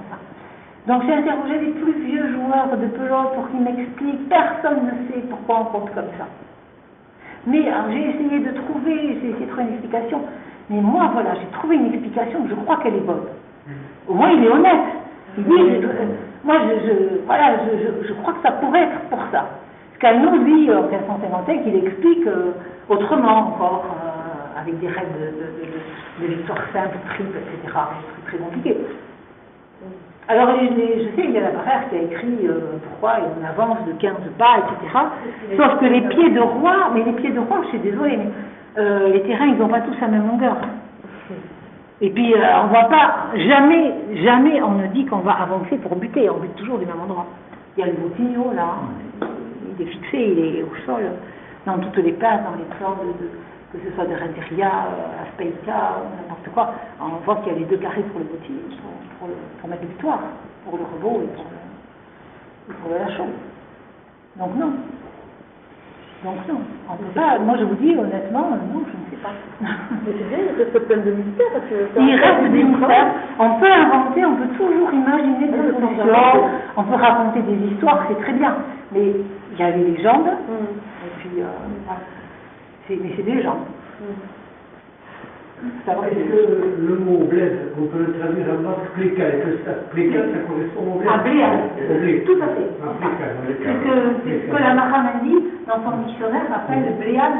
donc j'ai interrogé les plus vieux joueurs de pelote pour qu'ils m'expliquent, personne ne sait pourquoi on compte comme ça. Mais j'ai essayé de trouver une explication, mais moi voilà, j'ai trouvé une explication, je crois qu'elle est bonne. Au moins il est honnête. Il dit, moi je crois que ça pourrait être pour ça. Scaino, lui, en 1551, il explique autrement encore, avec des règles de victoire simple, triple, etc. C'est très compliqué. Alors, je sais, il y a la Barrère qui a écrit pourquoi on avance de 15 pas, etc. Sauf que les pieds de roi, je suis désolée, mais les terrains, ils n'ont pas tous la même longueur. Et puis, on ne va pas, jamais on ne dit qu'on va avancer pour buter, on bute toujours du même endroit. Il y a le Boutigno, là, il est fixé, il est au sol, dans toutes les places, dans les plans, que ce soit de Renteria, à Speita, n'importe quoi. On voit qu'il y a les 2 carrés pour le Boutigno, pour mettre victoire, pour le rebot et pour le lachot. Donc non, on peut pas, moi je vous dis honnêtement, non, je ne sais pas. Mais c'est bien, il reste plein de mystères. Il reste des mystères, on peut inventer, on peut toujours imaginer des solutions, on peut raconter des histoires, c'est très bien, mais il y a les légendes, et puis mais c'est des légendes. Est-ce que le mot bled, on peut le traduire en basque plécal, est-ce que ça correspond au bled? À bled, tout à fait. C'est ce que la Mahamandi, dans son dictionnaire, appelle le bléal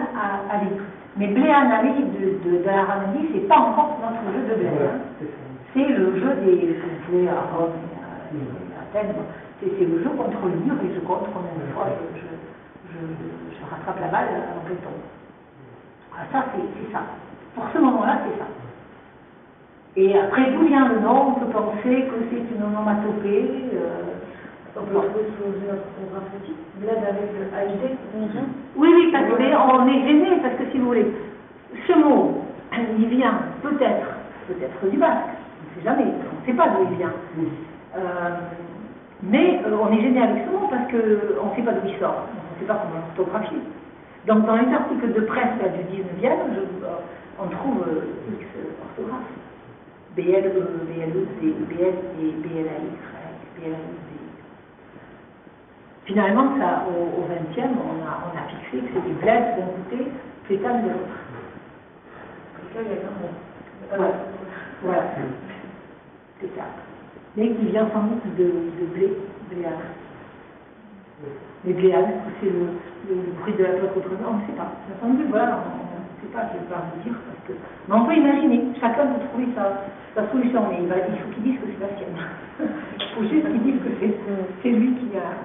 à l'époque. Mais Bléanalie de la Ramadi, c'est pas encore notre jeu de bled. Voilà, Hein. c'est ça. C'est le jeu des que vous jouez à Rome et à Athènes. C'est le jeu contre le mur et je compte combien de fois je rattrape la balle en béton. Ah, ça, c'est ça. Pour ce moment-là, c'est ça. Et après, d'où vient le nom? On peut penser que c'est une onomatopée. On peut le trouver sous une orthographe aussi. Bled avec le HD. Oui, parce qu'on est gêné, parce que si vous voulez, ce mot, il vient peut-être du basque, on ne sait jamais, on ne sait pas d'où il vient. Mais on est gêné avec ce mot parce qu'on ne sait pas d'où il sort, on ne sait pas comment l'orthographier. Donc dans les articles de presse là, du 19e, on trouve X orthographes. BLE, BLE, BL et BLAX, BLAX. Finalement, ça, au 20e, on a fixé que c'était bled d'un côté, pétale de l'autre. Voilà. Pétale. Mais qui vient sans doute de blé, bléane. Mais bléane, c'est le bruit de la plaque autrement, on ne sait pas. Ça semble, voilà, on ne sait pas, je ne vais pas vous dire, parce que... Mais on peut imaginer, chacun peut trouver sa solution, mais il faut qu'il dise que c'est la sienne. Il faut juste qu'il dise que c'est lui qui a...